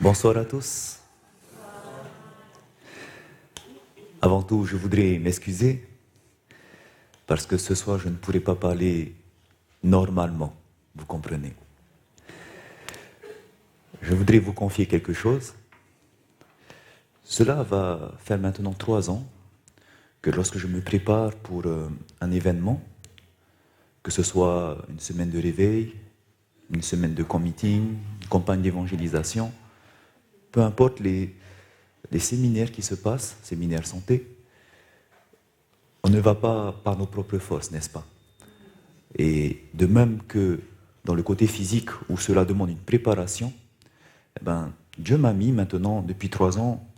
Bonsoir à tous. Avant tout, je voudrais m'excuser parce que ce soir, je ne pourrai pas parler normalement, vous comprenez. Je voudrais vous confier quelque chose. Cela va faire maintenant 3 ans que lorsque je me prépare pour un événement, que ce soit une semaine de réveil, une semaine de committing, une campagne d'évangélisation, peu importe les séminaires qui se passent, séminaires santé, on ne va pas par nos propres forces, n'est-ce pas? Et de même que dans le côté physique où cela demande une préparation, Dieu m'a mis maintenant, depuis 3 ans,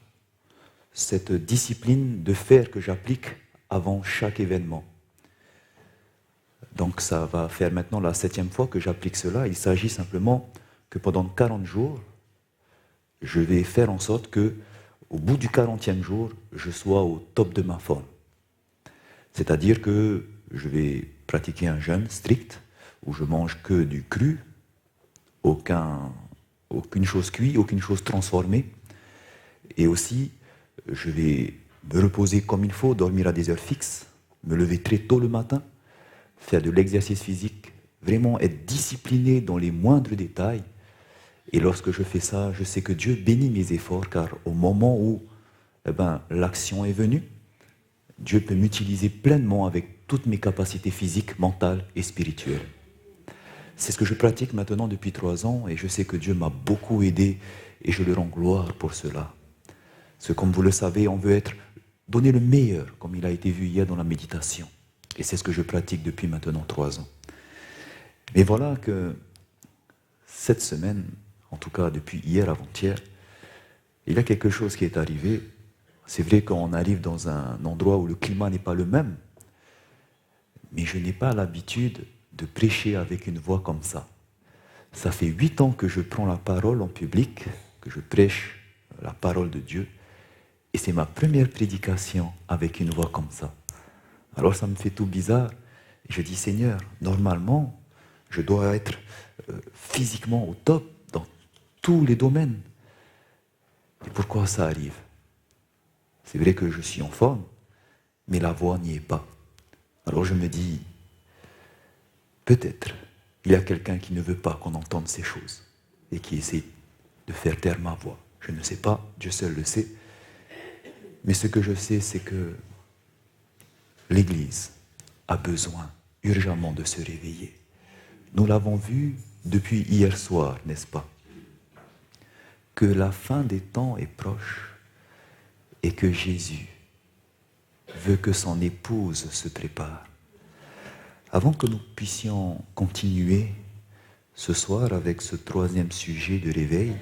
cette discipline de faire que j'applique avant chaque événement. Donc ça va faire maintenant la 7e fois que j'applique cela. Il s'agit simplement que pendant 40 jours, je vais faire en sorte que, au bout du 40e jour, je sois au top de ma forme. C'est-à-dire que je vais pratiquer un jeûne strict, où je mange que du cru, aucune chose cuite, aucune chose transformée. Et aussi, je vais me reposer comme il faut, dormir à des heures fixes, me lever très tôt le matin, faire de l'exercice physique, vraiment être discipliné dans les moindres détails. Et lorsque je fais ça, je sais que Dieu bénit mes efforts, car au moment où l'action est venue, Dieu peut m'utiliser pleinement avec toutes mes capacités physiques, mentales et spirituelles. C'est ce que je pratique maintenant depuis 3 ans et je sais que Dieu m'a beaucoup aidé et je lui rends gloire pour cela. Parce que comme vous le savez, on veut donner le meilleur, comme il a été vu hier dans la méditation. Et c'est ce que je pratique depuis maintenant 3 ans. Mais voilà que cette semaine, en tout cas depuis hier avant-hier, il y a quelque chose qui est arrivé. C'est vrai qu'on arrive dans un endroit où le climat n'est pas le même, mais je n'ai pas l'habitude de prêcher avec une voix comme ça. Ça fait 8 ans que je prends la parole en public, que je prêche la parole de Dieu, et c'est ma première prédication avec une voix comme ça. Alors ça me fait tout bizarre. Et je dis, Seigneur, normalement, je dois être physiquement au top dans tous les domaines. Et pourquoi ça arrive? C'est vrai que je suis en forme, mais la voix n'y est pas. Alors je me dis, peut-être, il y a quelqu'un qui ne veut pas qu'on entende ces choses et qui essaie de faire taire ma voix. Je ne sais pas, Dieu seul le sait. Mais ce que je sais, c'est que l'Église a besoin urgemment de se réveiller. Nous l'avons vu depuis hier soir, n'est-ce pas? Que la fin des temps est proche et que Jésus veut que son épouse se prépare. Avant que nous puissions continuer ce soir avec ce 3e sujet de réveil,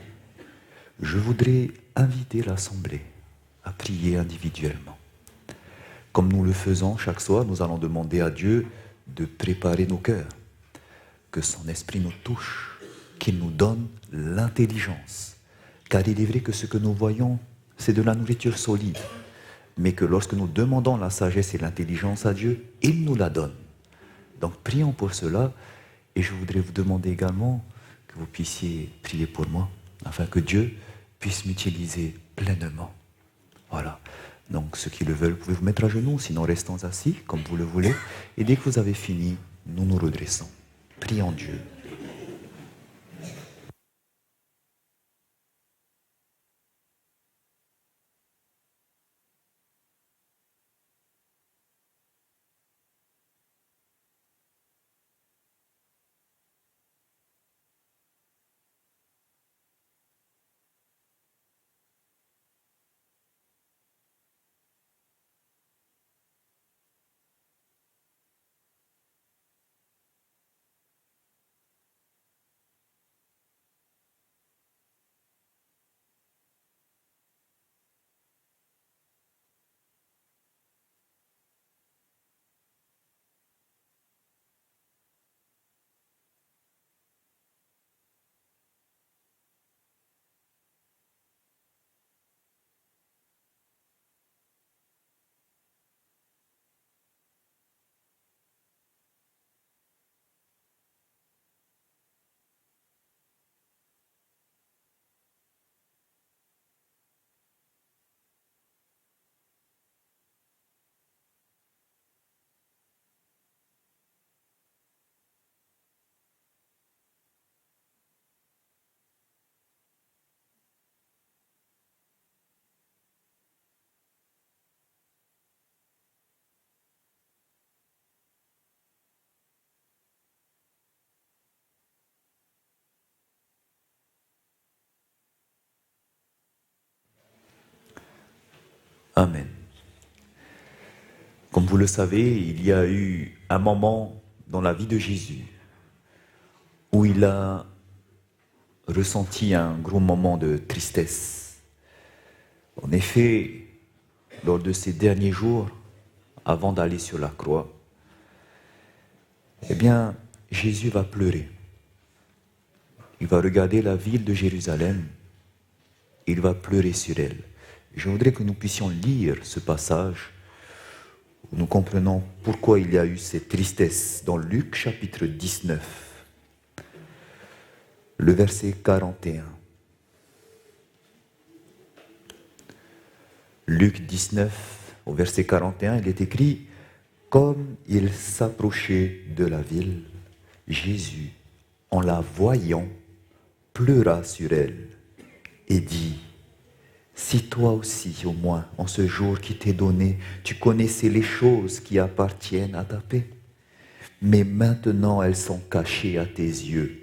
je voudrais inviter l'Assemblée à prier individuellement. Comme nous le faisons chaque soir, nous allons demander à Dieu de préparer nos cœurs, que son esprit nous touche, qu'il nous donne l'intelligence. Car il est vrai que ce que nous voyons, c'est de la nourriture solide, mais que lorsque nous demandons la sagesse et l'intelligence à Dieu, il nous la donne. Donc prions pour cela, et je voudrais vous demander également que vous puissiez prier pour moi, afin que Dieu puisse m'utiliser pleinement. Voilà. Donc ceux qui le veulent, vous pouvez vous mettre à genoux, sinon restons assis, comme vous le voulez. Et dès que vous avez fini, nous nous redressons. Prions Dieu. Amen. Comme vous le savez, il y a eu un moment dans la vie de Jésus où il a ressenti un gros moment de tristesse. En effet, lors de ces derniers jours, avant d'aller sur la croix, eh bien, Jésus va pleurer. Il va regarder la ville de Jérusalem, il va pleurer sur elle. Je voudrais que nous puissions lire ce passage où nous comprenons pourquoi il y a eu cette tristesse dans Luc chapitre 19, le verset 41. Luc 19, au verset 41, il est écrit « Comme il s'approchait de la ville, Jésus, en la voyant, pleura sur elle et dit « Si toi aussi, au moins, en ce jour qui t'est donné, tu connaissais les choses qui appartiennent à ta paix. Mais maintenant elles sont cachées à tes yeux.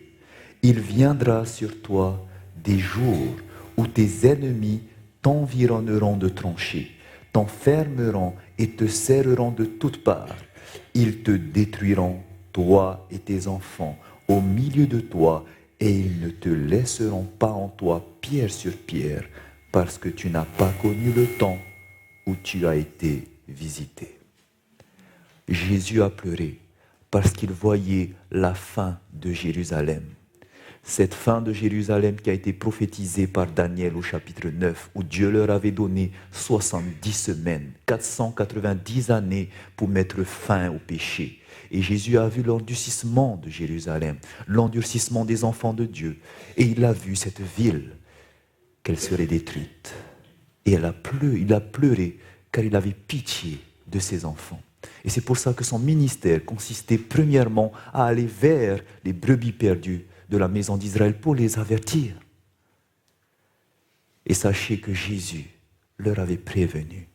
Il viendra sur toi des jours où tes ennemis t'environneront de tranchées, t'enfermeront et te serreront de toutes parts. Ils te détruiront, toi et tes enfants, au milieu de toi, et ils ne te laisseront pas en toi pierre sur pierre, parce que tu n'as pas connu le temps où tu as été visité. » Jésus a pleuré parce qu'il voyait la fin de Jérusalem. Cette fin de Jérusalem qui a été prophétisée par Daniel au chapitre 9, où Dieu leur avait donné 70 semaines, 490 années pour mettre fin au péché. Et Jésus a vu l'endurcissement de Jérusalem, l'endurcissement des enfants de Dieu. Et il a vu cette ville, qu'elle serait détruite. Et il a pleuré car il avait pitié de ses enfants. Et c'est pour ça que son ministère consistait premièrement à aller vers les brebis perdues de la maison d'Israël pour les avertir. Et sachez que Jésus leur avait prévenu.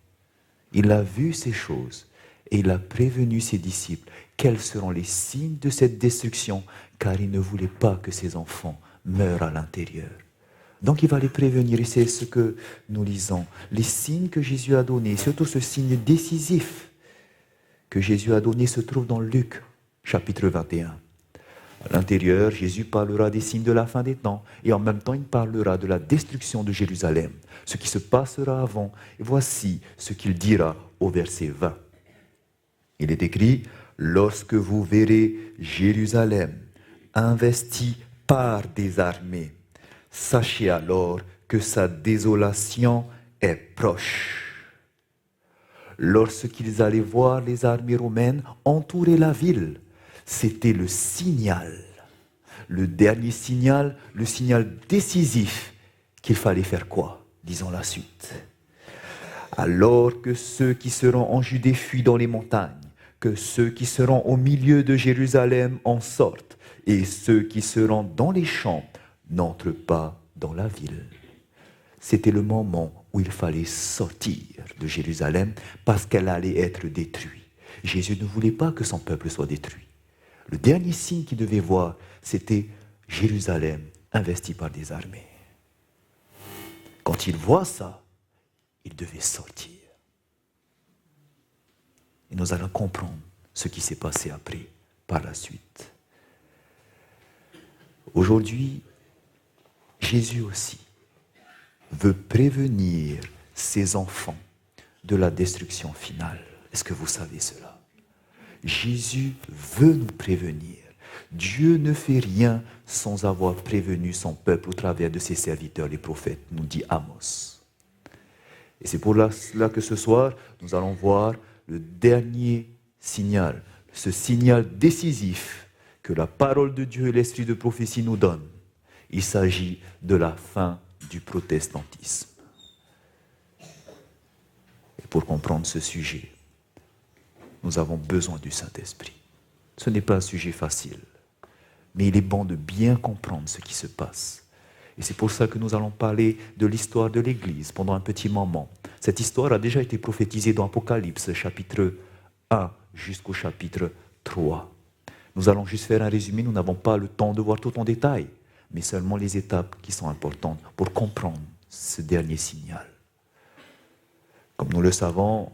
Il a vu ces choses et il a prévenu ses disciples quels seront les signes de cette destruction, car il ne voulait pas que ses enfants meurent à l'intérieur. Donc il va les prévenir, et c'est ce que nous lisons. Les signes que Jésus a donnés, surtout ce signe décisif que Jésus a donné, se trouve dans Luc, chapitre 21. À l'intérieur, Jésus parlera des signes de la fin des temps, et en même temps il parlera de la destruction de Jérusalem, ce qui se passera avant. Et voici ce qu'il dira au verset 20. Il est écrit « Lorsque vous verrez Jérusalem investie par des armées, sachez alors que sa désolation est proche. » Lorsqu'ils allaient voir les armées romaines entourer la ville, c'était le signal, le dernier signal, le signal décisif qu'il fallait faire quoi? Disons la suite. Alors que ceux qui seront en Judée fuient dans les montagnes, que ceux qui seront au milieu de Jérusalem en sortent, et ceux qui seront dans les champs n'entrent pas dans la ville. C'était le moment où il fallait sortir de Jérusalem parce qu'elle allait être détruite. Jésus ne voulait pas que son peuple soit détruit. Le dernier signe qu'il devait voir, c'était Jérusalem investie par des armées. Quand il voit ça, il devait sortir. Et nous allons comprendre ce qui s'est passé après, par la suite. Aujourd'hui, Jésus aussi veut prévenir ses enfants de la destruction finale. Est-ce que vous savez cela? Jésus veut nous prévenir. Dieu ne fait rien sans avoir prévenu son peuple au travers de ses serviteurs, les prophètes, nous dit Amos. Et c'est pour cela que ce soir, nous allons voir le dernier signal, ce signal décisif que la parole de Dieu et l'esprit de prophétie nous donnent. Il s'agit de la fin du protestantisme. Et pour comprendre ce sujet, nous avons besoin du Saint-Esprit. Ce n'est pas un sujet facile, mais il est bon de bien comprendre ce qui se passe. Et c'est pour ça que nous allons parler de l'histoire de l'Église pendant un petit moment. Cette histoire a déjà été prophétisée dans Apocalypse, chapitre 1 jusqu'au chapitre 3. Nous allons juste faire un résumé, nous n'avons pas le temps de voir tout en détail, mais seulement les étapes qui sont importantes pour comprendre ce dernier signal. Comme nous le savons,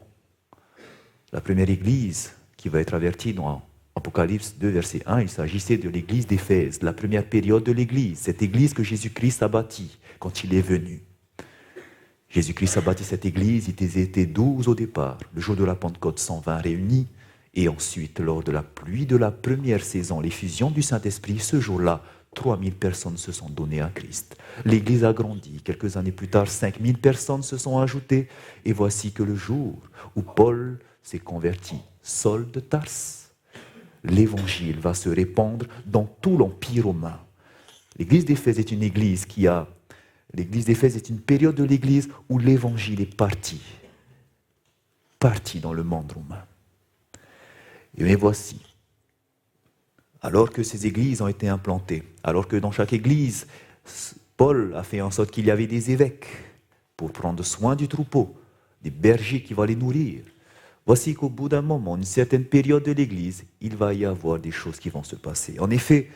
la première église qui va être avertie dans Apocalypse 2, verset 1, il s'agissait de l'église d'Éphèse, la première période de l'église, cette église que Jésus-Christ a bâtie quand il est venu. Jésus-Christ a bâti cette église, ils étaient 12 au départ, le jour de la Pentecôte, 120 réunis, et ensuite, lors de la pluie de la première saison, l'effusion du Saint-Esprit, ce jour-là, 3000 personnes se sont données à Christ. L'église a grandi. Quelques années plus tard, 5000 personnes se sont ajoutées. Et voici que le jour où Paul s'est converti, Saul de Tarse, l'évangile va se répandre dans tout l'Empire romain. L'église d'Éphèse est une église L'église d'Éphèse est une période de l'église où l'évangile est parti dans le monde romain. Et bien voici, alors que ces églises ont été implantées, alors que dans chaque église, Paul a fait en sorte qu'il y avait des évêques pour prendre soin du troupeau, des bergers qui vont les nourrir. Voici qu'au bout d'un moment, une certaine période de l'église, il va y avoir des choses qui vont se passer. En effet,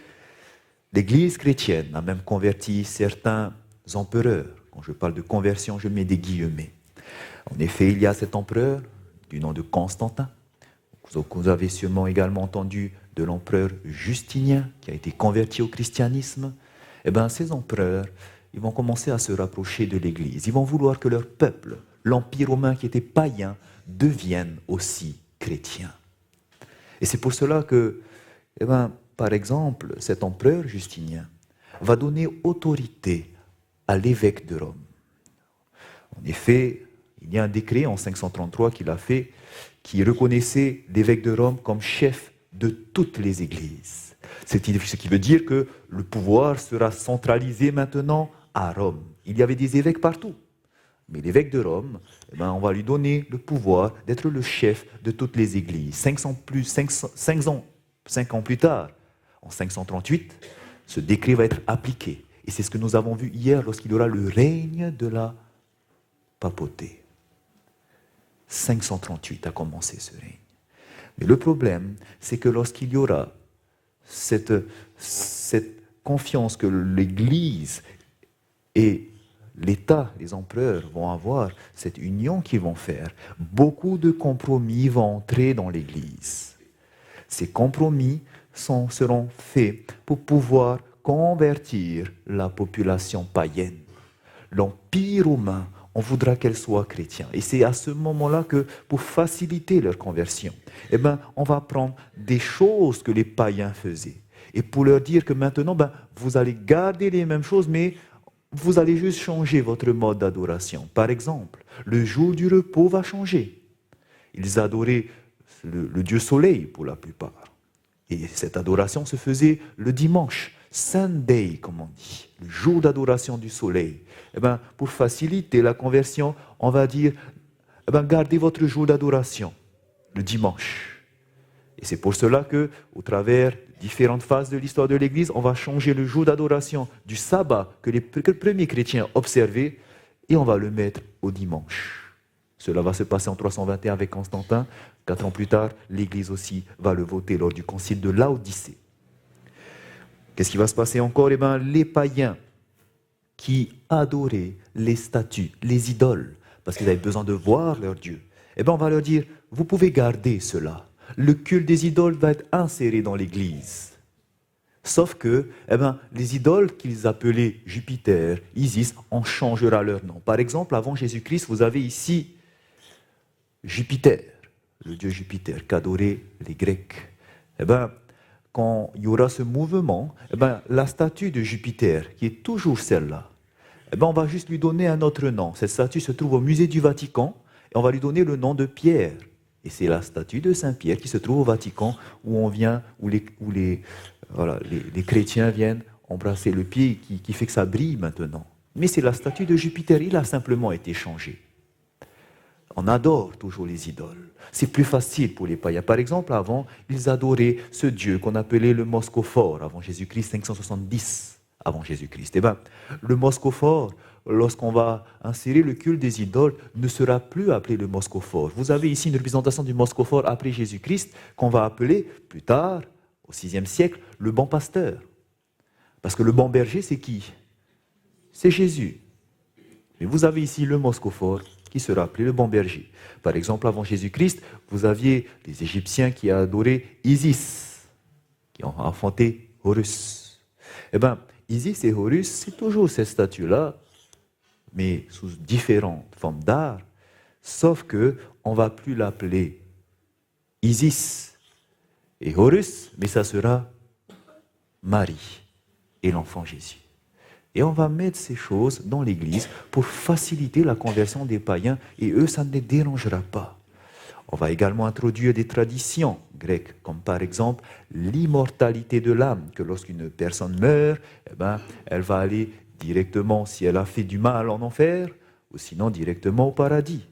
l'église chrétienne a même converti certains empereurs. Quand je parle de conversion, je mets des guillemets. En effet, il y a cet empereur du nom de Constantin. Vous avez sûrement également entendu de l'empereur Justinien qui a été converti au christianisme. Eh bien, ces empereurs, ils vont commencer à se rapprocher de l'Église. Ils vont vouloir que leur peuple, l'Empire romain qui était païen, devienne aussi chrétien. Et c'est pour cela que, par exemple, cet empereur Justinien va donner autorité à l'évêque de Rome. En effet, il y a un décret en 533 qu'il a fait qui reconnaissait l'évêque de Rome comme chef de toutes les églises. Ce qui veut dire que le pouvoir sera centralisé maintenant à Rome. Il y avait des évêques partout. Mais l'évêque de Rome, on va lui donner le pouvoir d'être le chef de toutes les églises. 5 ans plus tard, en 538, ce décret va être appliqué. Et c'est ce que nous avons vu hier lorsqu'il y aura le règne de la papauté. 538 a commencé ce règne. Mais le problème, c'est que lorsqu'il y aura cette confiance que l'Église et l'État, les empereurs vont avoir, cette union qu'ils vont faire, beaucoup de compromis vont entrer dans l'Église. Ces compromis seront faits pour pouvoir convertir la population païenne. L'Empire romain, on voudra qu'elle soit chrétienne. Et c'est à ce moment-là que, pour faciliter leur conversion, on va prendre des choses que les païens faisaient. Et pour leur dire que maintenant, vous allez garder les mêmes choses, mais vous allez juste changer votre mode d'adoration. Par exemple, le jour du repos va changer. Ils adoraient le dieu soleil pour la plupart. Et cette adoration se faisait le dimanche. Sunday, comme on dit, le jour d'adoration du soleil. Pour faciliter la conversion, on va dire, gardez votre jour d'adoration, le dimanche. Et c'est pour cela que, au travers de différentes phases de l'histoire de l'Église, on va changer le jour d'adoration du sabbat que les premiers chrétiens observaient, et on va le mettre au dimanche. Cela va se passer en 321 avec Constantin. 4 ans plus tard, l'Église aussi va le voter lors du concile de Laodicée. Qu'est-ce qui va se passer encore ? Les païens qui adoraient les statues, les idoles, parce qu'ils avaient besoin de voir leur Dieu, on va leur dire, vous pouvez garder cela. Le culte des idoles va être inséré dans l'Église. Sauf que les idoles qu'ils appelaient Jupiter, Isis, on changera leur nom. Par exemple, avant Jésus-Christ, vous avez ici Jupiter, le dieu Jupiter qu'adoraient les Grecs. Quand il y aura ce mouvement, la statue de Jupiter, qui est toujours celle-là, on va juste lui donner un autre nom. Cette statue se trouve au musée du Vatican, et on va lui donner le nom de Pierre. Et c'est la statue de Saint-Pierre qui se trouve au Vatican, où les chrétiens viennent embrasser le pied, qui fait que ça brille maintenant. Mais c'est la statue de Jupiter, il a simplement été changé. On adore toujours les idoles. C'est plus facile pour les païens. Par exemple, avant, ils adoraient ce dieu qu'on appelait le Moscophore, avant Jésus-Christ, 570 avant Jésus-Christ. Le Moscophore, lorsqu'on va insérer le culte des idoles, ne sera plus appelé le Moscophore. Vous avez ici une représentation du Moscophore après Jésus-Christ, qu'on va appeler plus tard, au VIe siècle, le bon pasteur. Parce que le bon berger, c'est qui ? C'est Jésus. Mais vous avez ici le Moscophore, qui sera appelé le bon berger. Par exemple, avant Jésus-Christ, vous aviez les Égyptiens qui adoraient Isis, qui ont enfanté Horus. Eh bien, Isis et Horus, c'est toujours cette statue-là, mais sous différentes formes d'art, sauf qu'on ne va plus l'appeler Isis et Horus, mais ça sera Marie et l'enfant Jésus. Et on va mettre ces choses dans l'Église pour faciliter la conversion des païens, et eux, ça ne les dérangera pas. On va également introduire des traditions grecques, comme par exemple l'immortalité de l'âme, que lorsqu'une personne meurt, elle va aller directement, si elle a fait du mal, en enfer, ou sinon directement au paradis.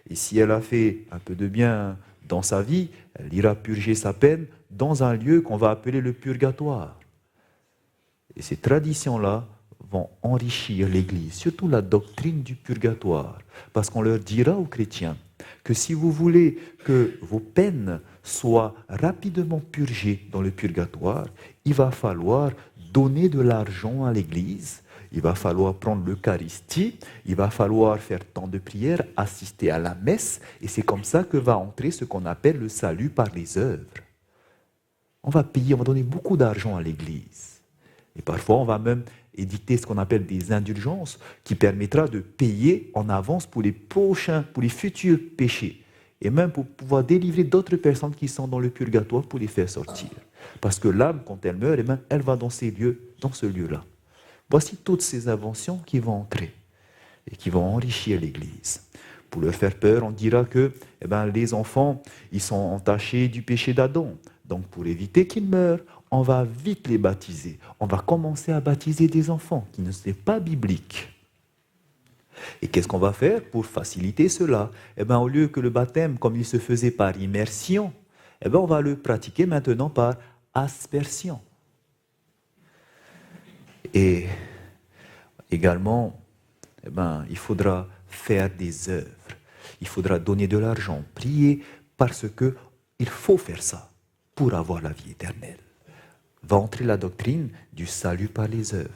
Et si elle a fait un peu de bien dans sa vie, elle ira purger sa peine dans un lieu qu'on va appeler le purgatoire. Et ces traditions-là vont enrichir l'Église, surtout la doctrine du purgatoire, parce qu'on leur dira aux chrétiens que si vous voulez que vos peines soient rapidement purgées dans le purgatoire, il va falloir donner de l'argent à l'Église, il va falloir prendre l'Eucharistie, il va falloir faire tant de prières, assister à la messe, et c'est comme ça que va entrer ce qu'on appelle le salut par les œuvres. On va payer, on va donner beaucoup d'argent à l'Église. Et parfois, on va même édicter ce qu'on appelle des indulgences qui permettra de payer en avance pour les futurs péchés. Et même pour pouvoir délivrer d'autres personnes qui sont dans le purgatoire pour les faire sortir. Parce que l'âme, quand elle meurt, elle va dans ce lieu-là. Voici toutes ces inventions qui vont entrer et qui vont enrichir l'Église. Pour leur faire peur, on dira que les enfants, ils sont entachés du péché d'Adam. Donc pour éviter qu'ils meurent, on va vite les baptiser. On va commencer à baptiser des enfants qui ne sont pas bibliques. Et qu'est-ce qu'on va faire pour faciliter cela? Au lieu que le baptême, comme il se faisait par immersion, on va le pratiquer maintenant par aspersion. Et également, il faudra faire des œuvres. Il faudra donner de l'argent, prier, parce qu'il faut faire ça pour avoir la vie éternelle. Va entrer la doctrine du salut par les œuvres.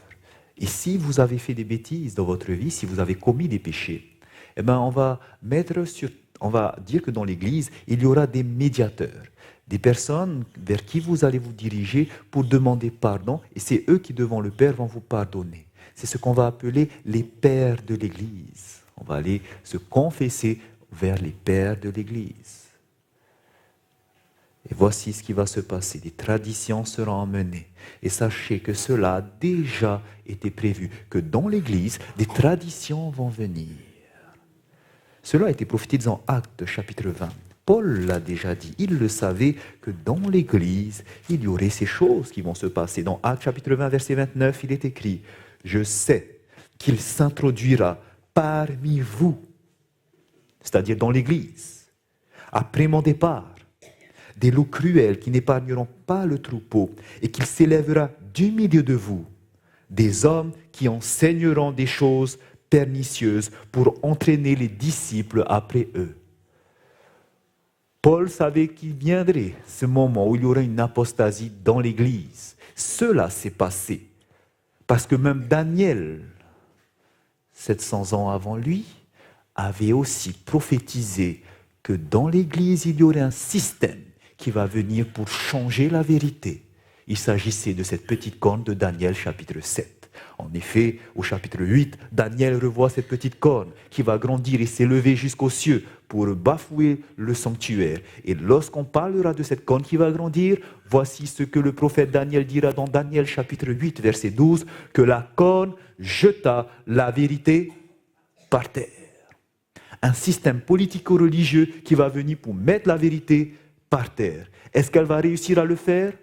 Et si vous avez fait des bêtises dans votre vie, si vous avez commis des péchés, on va dire que dans l'Église, il y aura des médiateurs, des personnes vers qui vous allez vous diriger pour demander pardon, et c'est eux qui, devant le Père, vont vous pardonner. C'est ce qu'on va appeler les pères de l'Église. On va aller se confesser vers les pères de l'Église. Et voici ce qui va se passer. Des traditions seront emmenées. Et sachez que cela a déjà été prévu, que dans l'Église, des traditions vont venir. Cela a été prophétisé dans Actes chapitre 20. Paul l'a déjà dit. Il le savait que dans l'Église, il y aurait ces choses qui vont se passer. Dans Actes chapitre 20, verset 29, il est écrit « Je sais qu'il s'introduira parmi vous, c'est-à-dire dans l'Église, après mon départ, des loups cruels qui n'épargneront pas le troupeau, et qu'il s'élèvera du milieu de vous des hommes qui enseigneront des choses pernicieuses pour entraîner les disciples après eux. » Paul savait qu'il viendrait ce moment où il y aurait une apostasie dans l'Église. Cela s'est passé parce que même Daniel, 700 ans avant lui, avait aussi prophétisé que dans l'Église, il y aurait un système qui va venir pour changer la vérité. Il s'agissait de cette petite corne de Daniel chapitre 7. En effet, au chapitre 8, Daniel revoit cette petite corne qui va grandir et s'élever jusqu'aux cieux pour bafouer le sanctuaire. Et lorsqu'on parlera de cette corne qui va grandir, voici ce que le prophète Daniel dira dans Daniel chapitre 8, verset 12, que la corne jeta la vérité par terre. Un système politico-religieux qui va venir pour mettre la vérité par terre. Est-ce qu'elle va réussir à le faire?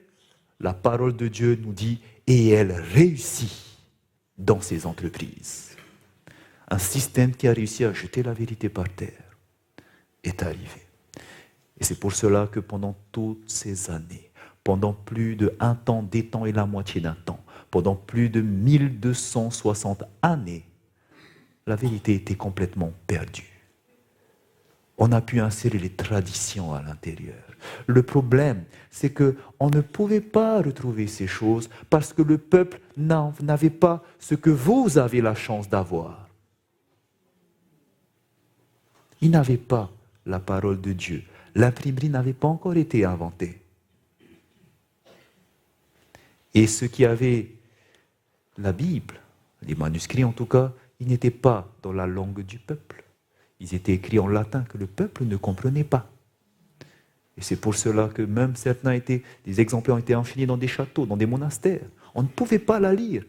La parole de Dieu nous dit, et elle réussit dans ses entreprises. Un système qui a réussi à jeter la vérité par terre est arrivé. Et c'est pour cela que pendant toutes ces années, pendant plus de 1 temps, 2 temps et la moitié d'un temps, pendant plus de 1260 années, la vérité était complètement perdue. On a pu insérer les traditions à l'intérieur. Le problème, c'est qu'on ne pouvait pas retrouver ces choses parce que le peuple n'avait pas ce que vous avez la chance d'avoir. Ils n'avaient pas la parole de Dieu. L'imprimerie n'avait pas encore été inventée. Et ceux qui avaient la Bible, les manuscrits en tout cas, ils n'étaient pas dans la langue du peuple. Ils étaient écrits en latin que le peuple ne comprenait pas. Et c'est pour cela que même des exemplaires ont été enfilis dans des châteaux, dans des monastères. On ne pouvait pas la lire.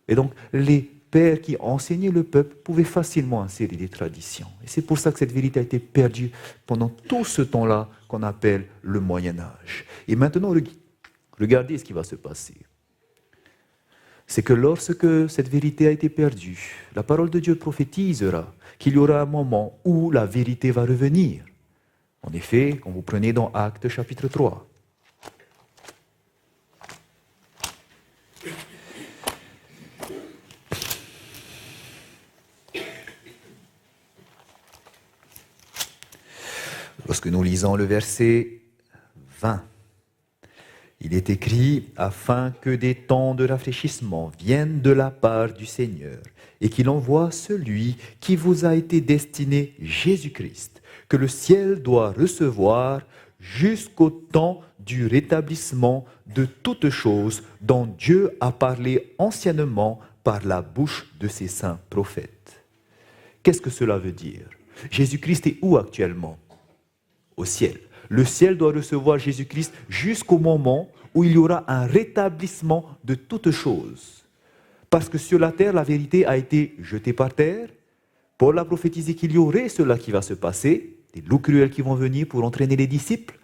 Et donc, les pères qui enseignaient le peuple pouvaient facilement insérer des traditions. Et c'est pour ça que cette vérité a été perdue pendant tout ce temps-là qu'on appelle le Moyen-Âge. Et maintenant, regardez ce qui va se passer. C'est que lorsque cette vérité a été perdue, la parole de Dieu prophétisera qu'il y aura un moment où la vérité va revenir. En effet, quand vous prenez dans Actes chapitre 3, lorsque nous lisons le verset 20, il est écrit « Afin que des temps de rafraîchissement viennent de la part du Seigneur et qu'il envoie celui qui vous a été destiné, Jésus-Christ, que le ciel doit recevoir jusqu'au temps du rétablissement de toutes choses dont Dieu a parlé anciennement par la bouche de ses saints prophètes. » Qu'est-ce que cela veut dire? Jésus-Christ est où actuellement? Au ciel. Le ciel doit recevoir Jésus-Christ jusqu'au moment où il y aura un rétablissement de toutes choses. Parce que sur la terre, la vérité a été jetée par terre. Paul a prophétisé qu'il y aurait cela qui va se passer, des loups cruels qui vont venir pour entraîner les disciples.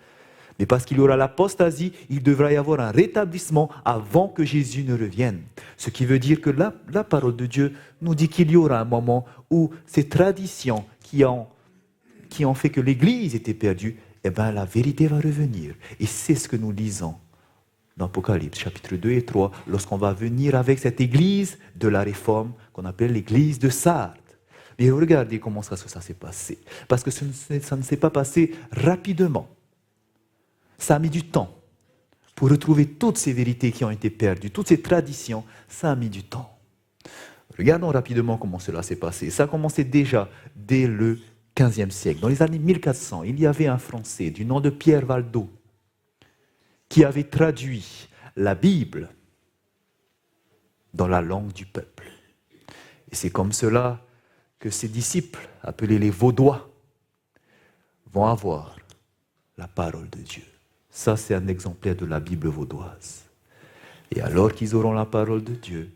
Mais parce qu'il y aura l'apostasie, il devra y avoir un rétablissement avant que Jésus ne revienne. Ce qui veut dire que la parole de Dieu nous dit qu'il y aura un moment où ces traditions qui ont fait que l'Église était perdue, eh bien la vérité va revenir. Et c'est ce que nous lisons dans Apocalypse, chapitre 2 et 3, lorsqu'on va venir avec cette Église de la Réforme, qu'on appelle l'Église de Sardes. Mais regardez comment ça s'est passé. Parce que ça ne s'est pas passé rapidement. Ça a mis du temps pour retrouver toutes ces vérités qui ont été perdues, toutes ces traditions, ça a mis du temps. Regardons rapidement comment cela s'est passé. Ça a commencé déjà dès le XVe siècle. Dans les années 1400, il y avait un Français du nom de Pierre Valdo qui avait traduit la Bible dans la langue du peuple. Et c'est comme cela que ses disciples, appelés les Vaudois, vont avoir la parole de Dieu. Ça, c'est un exemplaire de la Bible vaudoise. Et alors qu'ils auront la parole de Dieu,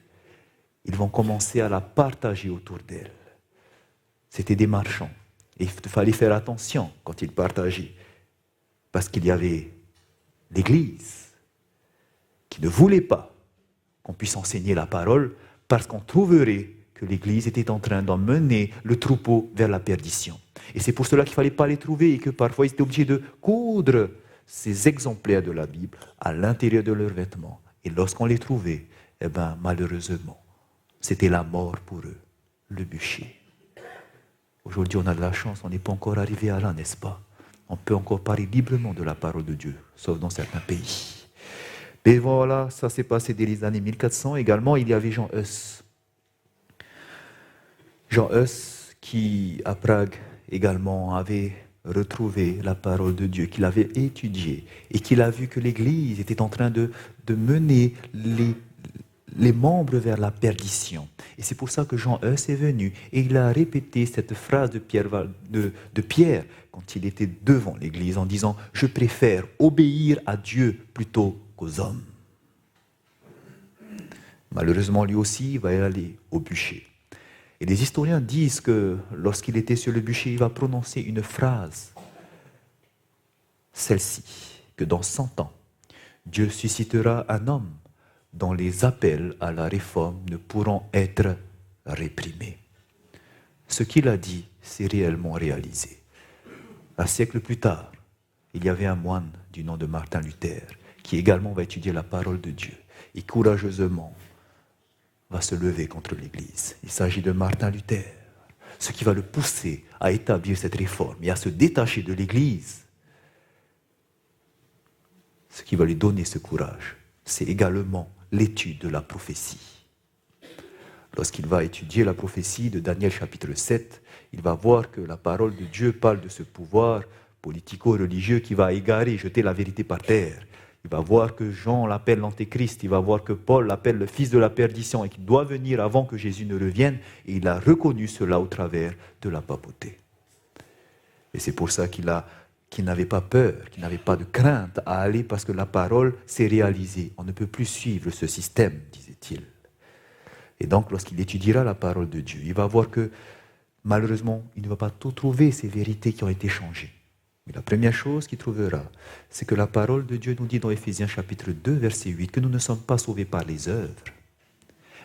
ils vont commencer à la partager autour d'elle. C'était des marchands. Et il fallait faire attention quand ils partageaient. Parce qu'il y avait l'Église qui ne voulait pas qu'on puisse enseigner la parole parce qu'on trouverait que l'Église était en train d'emmener le troupeau vers la perdition. Et c'est pour cela qu'il ne fallait pas les trouver et que parfois ils étaient obligés de coudre ces exemplaires de la Bible à l'intérieur de leurs vêtements. Et lorsqu'on les trouvait, eh bien, malheureusement, c'était la mort pour eux, le bûcher. Aujourd'hui, on a de la chance, on n'est pas encore arrivé à là, n'est-ce pas? On peut encore parler librement de la parole de Dieu, sauf dans certains pays. Mais voilà, ça s'est passé dès les années 1400. Également, il y avait Jean Hus. Jean Hus, qui, à Prague, également, avait retrouvé la parole de Dieu, qu'il avait étudiée, et qu'il a vu que l'Église était en train de mener les membres vers la perdition. Et c'est pour ça que Jean Hus est venu et il a répété cette phrase de Pierre quand il était devant l'Église en disant « Je préfère obéir à Dieu plutôt qu'aux hommes ». Malheureusement, lui aussi, il va y aller au bûcher. Et les historiens disent que lorsqu'il était sur le bûcher, il va prononcer une phrase, celle-ci, que dans 100 ans, Dieu suscitera un homme dont les appels à la réforme ne pourront être réprimés. Ce qu'il a dit s'est réellement réalisé. Un siècle plus tard, il y avait un moine du nom de Martin Luther qui également va étudier la parole de Dieu et courageusement va se lever contre l'Église. Il s'agit de Martin Luther, ce qui va le pousser à établir cette réforme et à se détacher de l'Église. Ce qui va lui donner ce courage, c'est également l'étude de la prophétie. Lorsqu'il va étudier la prophétie de Daniel chapitre 7, il va voir que la parole de Dieu parle de ce pouvoir politico-religieux qui va égarer, jeter la vérité par terre. Il va voir que Jean l'appelle l'antéchrist, il va voir que Paul l'appelle le fils de la perdition et qu'il doit venir avant que Jésus ne revienne. Et il a reconnu cela au travers de la papauté. Et c'est pour ça qu'il n'avait pas peur, qu'il n'avait pas de crainte à aller parce que la parole s'est réalisée. On ne peut plus suivre ce système, disait-il. Et donc, lorsqu'il étudiera la parole de Dieu, il va voir que, malheureusement, il ne va pas tout trouver ces vérités qui ont été changées. Mais la première chose qu'il trouvera, c'est que la parole de Dieu nous dit dans Éphésiens chapitre 2, verset 8, que nous ne sommes pas sauvés par les œuvres,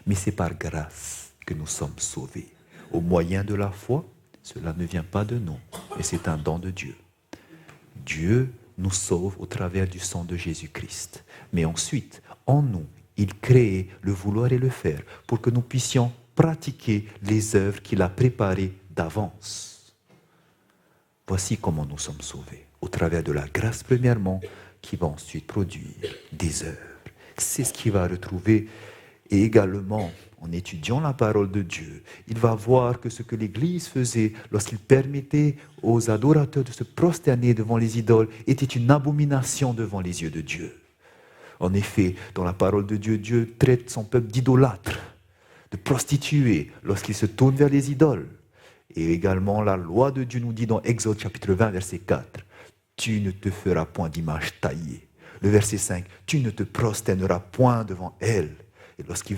mais c'est par grâce que nous sommes sauvés. Au moyen de la foi, cela ne vient pas de nous, mais c'est un don de Dieu. Dieu nous sauve au travers du sang de Jésus-Christ. Mais ensuite, en nous, il crée le vouloir et le faire pour que nous puissions pratiquer les œuvres qu'il a préparées d'avance. Voici comment nous sommes sauvés, au travers de la grâce premièrement, qui va ensuite produire des œuvres. C'est ce qu'il va retrouver. Et également, en étudiant la parole de Dieu, il va voir que ce que l'Église faisait lorsqu'il permettait aux adorateurs de se prosterner devant les idoles était une abomination devant les yeux de Dieu. En effet, dans la parole de Dieu, Dieu traite son peuple d'idolâtre, de prostituée lorsqu'il se tourne vers les idoles. Et également, la loi de Dieu nous dit dans Exode chapitre 20, verset 4, « Tu ne te feras point d'image taillée. » Le verset 5, « Tu ne te prosterneras point devant elle. » Et lorsqu'il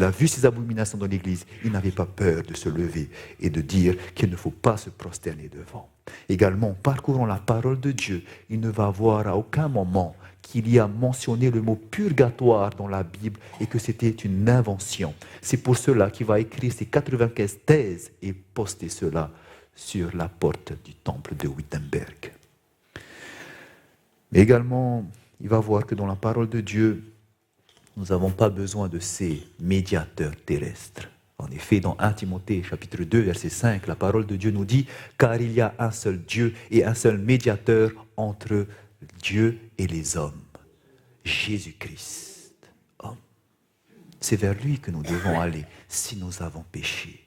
a vu ces abominations dans l'Église, il n'avait pas peur de se lever et de dire qu'il ne faut pas se prosterner devant. Également, en parcourant la parole de Dieu, il ne va voir à aucun moment qu'il y a mentionné le mot purgatoire dans la Bible et que c'était une invention. C'est pour cela qu'il va écrire ces 95 thèses et poster cela sur la porte du temple de Wittenberg. Mais également, il va voir que dans la parole de Dieu, nous n'avons pas besoin de ces médiateurs terrestres. En effet, dans 1 Timothée chapitre 2, verset 5, la parole de Dieu nous dit « Car il y a un seul Dieu et un seul médiateur entre Dieu et les hommes, Jésus-Christ, homme. » C'est vers lui que nous devons aller si nous avons péché.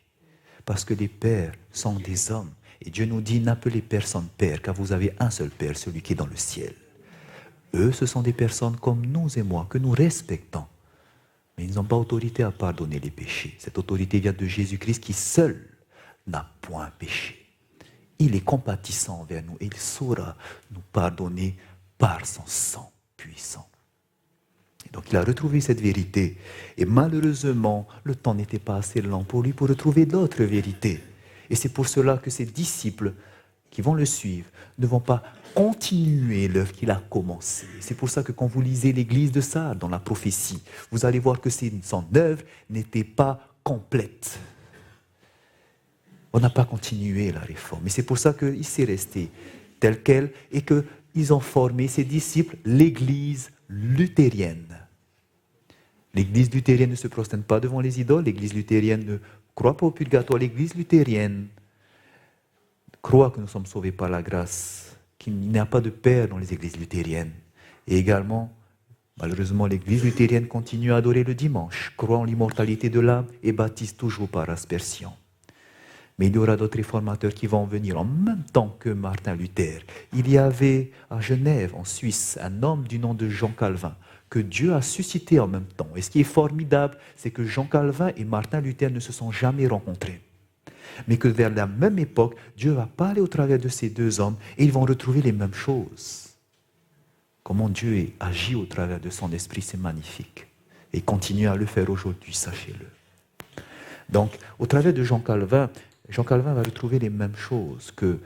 Parce que les pères sont des hommes. Et Dieu nous dit « N'appelez personne père, car vous avez un seul père, celui qui est dans le ciel. » Eux, ce sont des personnes comme nous et moi, que nous respectons. Mais ils n'ont pas autorité à pardonner les péchés. Cette autorité vient de Jésus-Christ qui seul n'a point péché. Il est compatissant envers nous et il saura nous pardonner par son sang puissant. Et donc il a retrouvé cette vérité. Et malheureusement, le temps n'était pas assez lent pour lui pour retrouver d'autres vérités. Et c'est pour cela que ses disciples qui vont le suivre ne vont pas continuer l'œuvre qu'il a commencée. C'est pour ça que quand vous lisez l'église de Sardes dans la prophétie, vous allez voir que son œuvre n'était pas complète. On n'a pas continué la réforme. Et c'est pour ça qu'il s'est resté tel quel et qu'ils ont formé ses disciples l'église luthérienne. L'église luthérienne ne se prosterne pas devant les idoles, l'église luthérienne ne croit pas au purgatoire, l'église luthérienne croit que nous sommes sauvés par la grâce, qu'il n'y a pas de père dans les églises luthériennes. Et également, malheureusement, l'église luthérienne continue à adorer le dimanche, croit en l'immortalité de l'âme et baptise toujours par aspersion. Mais il y aura d'autres réformateurs qui vont venir en même temps que Martin Luther. Il y avait à Genève, en Suisse, un homme du nom de Jean Calvin, que Dieu a suscité en même temps. Et ce qui est formidable, c'est que Jean Calvin et Martin Luther ne se sont jamais rencontrés. Mais que vers la même époque, Dieu va parler au travers de ces deux hommes et ils vont retrouver les mêmes choses. Comment Dieu agit au travers de son esprit, c'est magnifique. Et il continue à le faire aujourd'hui, sachez-le. Donc, au travers de Jean Calvin va retrouver les mêmes choses que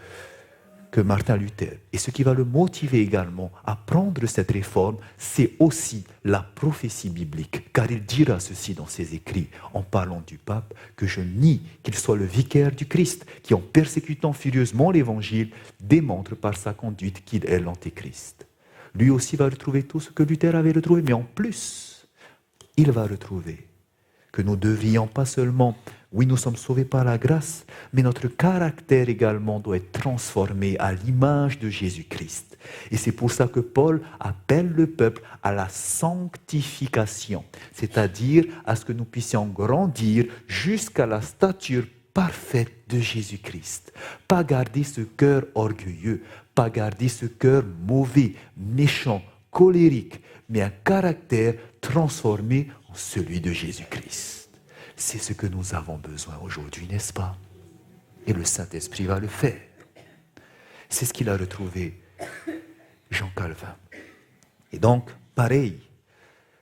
Martin Luther. Et ce qui va le motiver également à prendre cette réforme, c'est aussi la prophétie biblique. Car il dira ceci dans ses écrits, en parlant du pape, que je nie qu'il soit le vicaire du Christ, qui en persécutant furieusement l'évangile, démontre par sa conduite qu'il est l'antéchrist. Lui aussi va retrouver tout ce que Luther avait retrouvé, mais en plus, il va retrouver que nous devrions pas seulement, oui, nous sommes sauvés par la grâce, mais notre caractère également doit être transformé à l'image de Jésus-Christ. Et c'est pour ça que Paul appelle le peuple à la sanctification, c'est-à-dire à ce que nous puissions grandir jusqu'à la stature parfaite de Jésus-Christ. Pas garder ce cœur orgueilleux, pas garder ce cœur mauvais, méchant, colérique, mais un caractère transformé en celui de Jésus-Christ. C'est ce que nous avons besoin aujourd'hui, n'est-ce pas? Et le Saint-Esprit va le faire. C'est ce qu'il a retrouvé Jean Calvin. Et donc, pareil,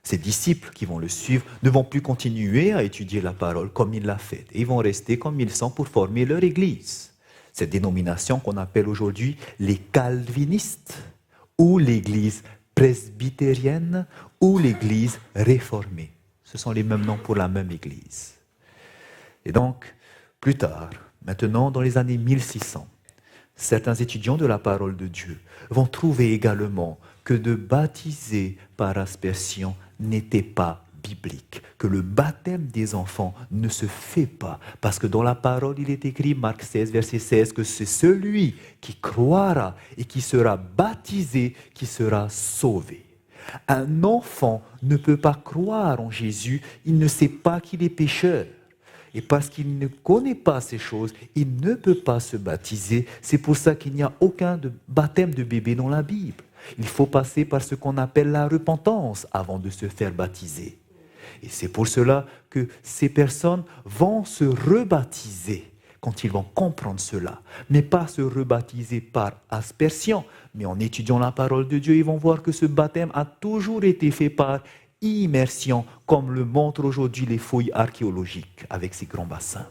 ces disciples qui vont le suivre ne vont plus continuer à étudier la parole comme il l'a fait. Et ils vont rester comme ils sont pour former leur église. Cette dénomination qu'on appelle aujourd'hui les calvinistes, ou l'église presbytérienne, ou l'église réformée. Ce sont les mêmes noms pour la même église. Et donc, plus tard, maintenant dans les années 1600, certains étudiants de la parole de Dieu vont trouver également que de baptiser par aspersion n'était pas biblique, que le baptême des enfants ne se fait pas, parce que dans la parole il est écrit, Marc 16, verset 16, que c'est celui qui croira et qui sera baptisé qui sera sauvé. Un enfant ne peut pas croire en Jésus, il ne sait pas qu'il est pécheur. Et parce qu'il ne connaît pas ces choses, il ne peut pas se baptiser. C'est pour ça qu'il n'y a aucun baptême de bébé dans la Bible. Il faut passer par ce qu'on appelle la repentance avant de se faire baptiser. Et c'est pour cela que ces personnes vont se rebaptiser quand ils vont comprendre cela. Mais pas se rebaptiser par aspersion, mais en étudiant la parole de Dieu, ils vont voir que ce baptême a toujours été fait par immersion, comme le montrent aujourd'hui les fouilles archéologiques avec ces grands bassins.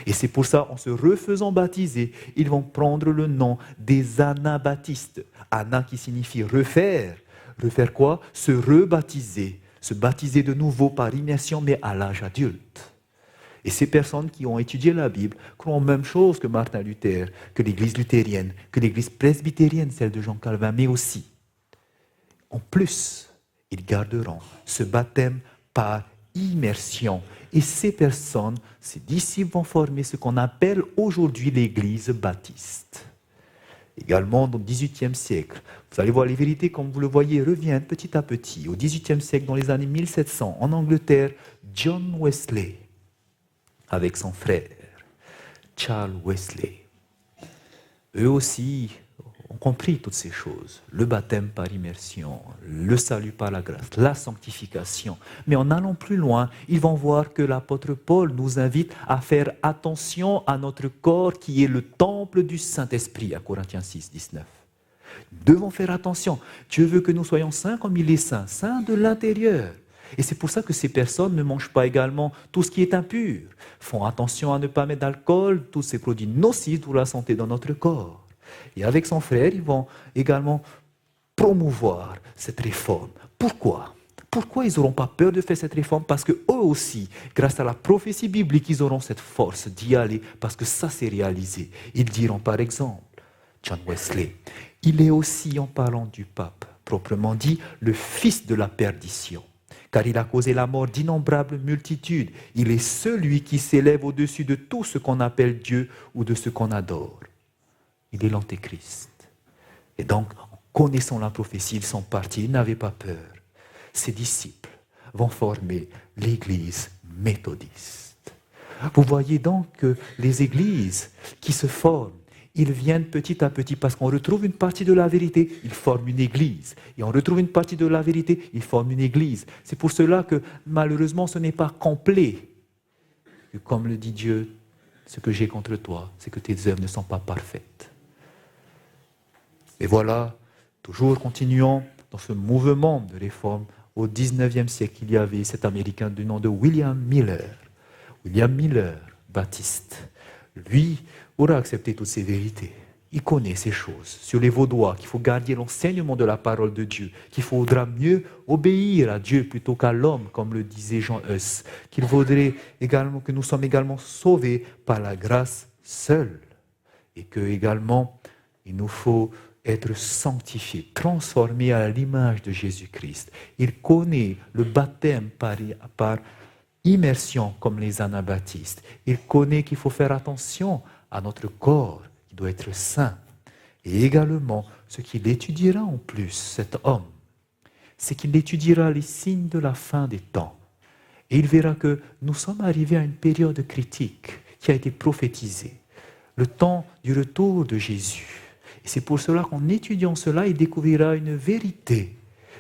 Et c'est pour ça, en se refaisant baptiser, ils vont prendre le nom des anabaptistes. Ana qui signifie refaire. Refaire quoi? Se rebaptiser. Se baptiser de nouveau par immersion, mais à l'âge adulte. Et ces personnes qui ont étudié la Bible croient la même chose que Martin Luther, que l'église luthérienne, que l'église presbytérienne, celle de Jean Calvin, mais aussi, en plus, ils garderont ce baptême par immersion. Et ces personnes, ces disciples vont former ce qu'on appelle aujourd'hui l'église baptiste. Également, dans le XVIIIe siècle, vous allez voir les vérités, comme vous le voyez, reviennent petit à petit. Au XVIIIe siècle, dans les années 1700, en Angleterre, John Wesley, avec son frère, Charles Wesley, eux aussi ont compris toutes ces choses. Le baptême par immersion, le salut par la grâce, la sanctification. Mais en allant plus loin, ils vont voir que l'apôtre Paul nous invite à faire attention à notre corps qui est le temple du Saint-Esprit, à Corinthiens 6, 19. Nous devons faire attention. Dieu veut que nous soyons saints comme il est saint, saints de l'intérieur. Et c'est pour ça que ces personnes ne mangent pas également tout ce qui est impur, font attention à ne pas mettre d'alcool, tous ces produits nocifs pour la santé dans notre corps. Et avec son frère, ils vont également promouvoir cette réforme. Pourquoi? Pourquoi ils n'auront pas peur de faire cette réforme? Parce qu'eux aussi, grâce à la prophétie biblique, ils auront cette force d'y aller, parce que ça s'est réalisé. Ils diront par exemple, John Wesley, il est aussi, en parlant du pape, proprement dit, le fils de la perdition. Car il a causé la mort d'innombrables multitudes. Il est celui qui s'élève au-dessus de tout ce qu'on appelle Dieu ou de ce qu'on adore. Il est l'antéchrist. Et donc, en connaissant la prophétie, ils sont partis, ils n'avaient pas peur. Ses disciples vont former l'église méthodiste. Vous voyez donc que les églises qui se forment, ils viennent petit à petit parce qu'on retrouve une partie de la vérité, ils forment une église. Et on retrouve une partie de la vérité, ils forment une église. C'est pour cela que malheureusement ce n'est pas complet. Et comme le dit Dieu, ce que j'ai contre toi, c'est que tes œuvres ne sont pas parfaites. Et voilà, toujours continuons dans ce mouvement de réforme. Au XIXe siècle, il y avait cet Américain du nom de William Miller. William Miller, baptiste. Lui aura accepté toutes ces vérités. Il connaît ces choses sur les Vaudois, qu'il faut garder l'enseignement de la parole de Dieu, qu'il faudra mieux obéir à Dieu plutôt qu'à l'homme, comme le disait Jean Hus, qu'il faudrait également que nous sommes également sauvés par la grâce seule, et que également il nous faut être sanctifiés, transformés à l'image de Jésus-Christ. Il connaît le baptême par immersion comme les anabaptistes. Il connaît qu'il faut faire attention à notre corps, qui doit être saint. Et également, ce qu'il étudiera en plus, cet homme, c'est qu'il étudiera les signes de la fin des temps. Et il verra que nous sommes arrivés à une période critique qui a été prophétisée, le temps du retour de Jésus. Et c'est pour cela qu'en étudiant cela, il découvrira une vérité,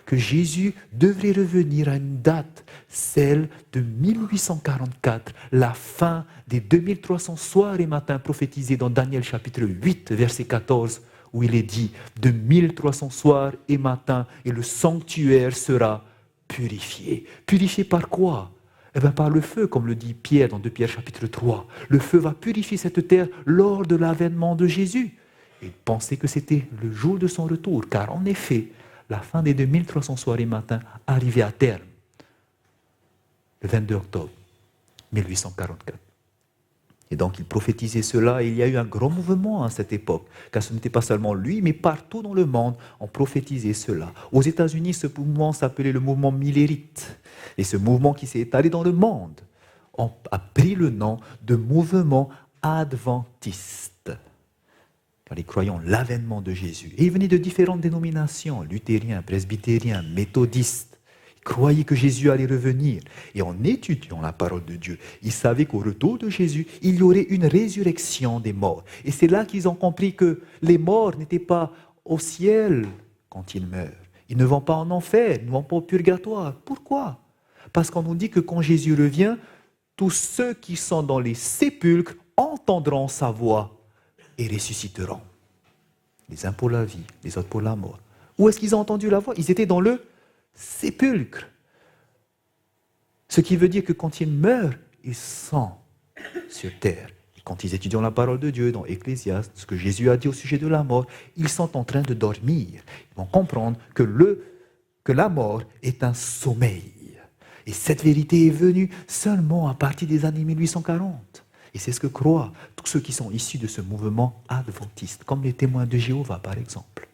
que Jésus devrait revenir à une date, celle de 1844, la fin des 2300 soirs et matins prophétisés dans Daniel chapitre 8, verset 14, où il est dit « de 1300 soirs et matins, et le sanctuaire sera purifié ». Purifié par quoi ? Eh bien, par le feu, comme le dit Pierre dans 2 Pierre chapitre 3. Le feu va purifier cette terre lors de l'avènement de Jésus. Il pensait que c'était le jour de son retour, car en effet, la fin des 2300 soirs et matins arrivait à terme, le 22 octobre 1844. Et donc il prophétisait cela, et il y a eu un grand mouvement à cette époque, car ce n'était pas seulement lui, mais partout dans le monde, on prophétisait cela. Aux États-Unis, ce mouvement s'appelait le mouvement millérite, et ce mouvement qui s'est étalé dans le monde a pris le nom de mouvement adventiste. Car ils croyaient en l'avènement de Jésus. Et ils venaient de différentes dénominations, luthériens, presbytériens, méthodistes. Ils croyaient que Jésus allait revenir. Et en étudiant la parole de Dieu, ils savaient qu'au retour de Jésus, il y aurait une résurrection des morts. Et c'est là qu'ils ont compris que les morts n'étaient pas au ciel quand ils meurent. Ils ne vont pas en enfer, ils ne vont pas au purgatoire. Pourquoi ? Parce qu'on nous dit que quand Jésus revient, tous ceux qui sont dans les sépulcres entendront sa voix et ressusciteront. Les uns pour la vie, les autres pour la mort. Où est-ce qu'ils ont entendu la voix ? Ils étaient dans le sépulcre. Ce qui veut dire que quand ils meurent, ils sont sur terre. Et quand ils étudient la parole de Dieu dans Ecclésiaste, ce que Jésus a dit au sujet de la mort, ils sont en train de dormir. Ils vont comprendre que la mort est un sommeil. Et cette vérité est venue seulement à partir des années 1840. Et c'est ce que croient tous ceux qui sont issus de ce mouvement adventiste, comme les témoins de Jéhovah par exemple.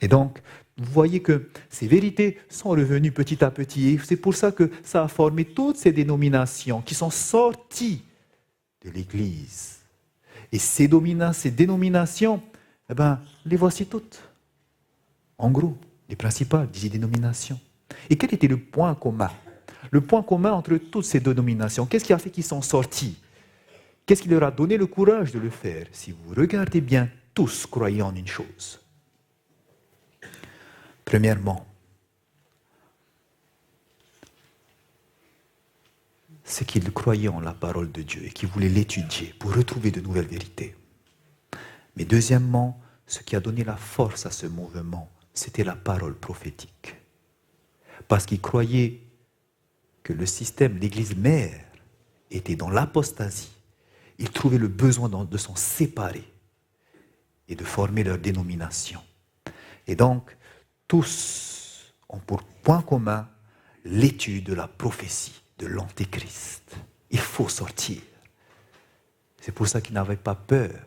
Et donc, vous voyez que ces vérités sont revenues petit à petit. Et c'est pour ça que ça a formé toutes ces dénominations qui sont sorties de l'Église. Et ces dénominations, eh ben, les voici toutes. En gros, les principales, des dénominations. Et quel était le point commun ? Le point commun entre toutes ces dénominations, qu'est-ce qui a fait qu'ils sont sortis ? Qu'est-ce qui leur a donné le courage de le faire ? Si vous regardez bien, tous croyaient en une chose. Premièrement, c'est qu'ils croyaient en la parole de Dieu et qu'ils voulaient l'étudier pour retrouver de nouvelles vérités. Mais deuxièmement, ce qui a donné la force à ce mouvement, c'était la parole prophétique. Parce qu'ils croyaient que le système, l'Église mère, était dans l'apostasie. Ils trouvaient le besoin de s'en séparer et de former leur dénomination. Et donc, tous ont pour point commun l'étude de la prophétie de l'Antéchrist. Il faut sortir. C'est pour ça qu'ils n'avaient pas peur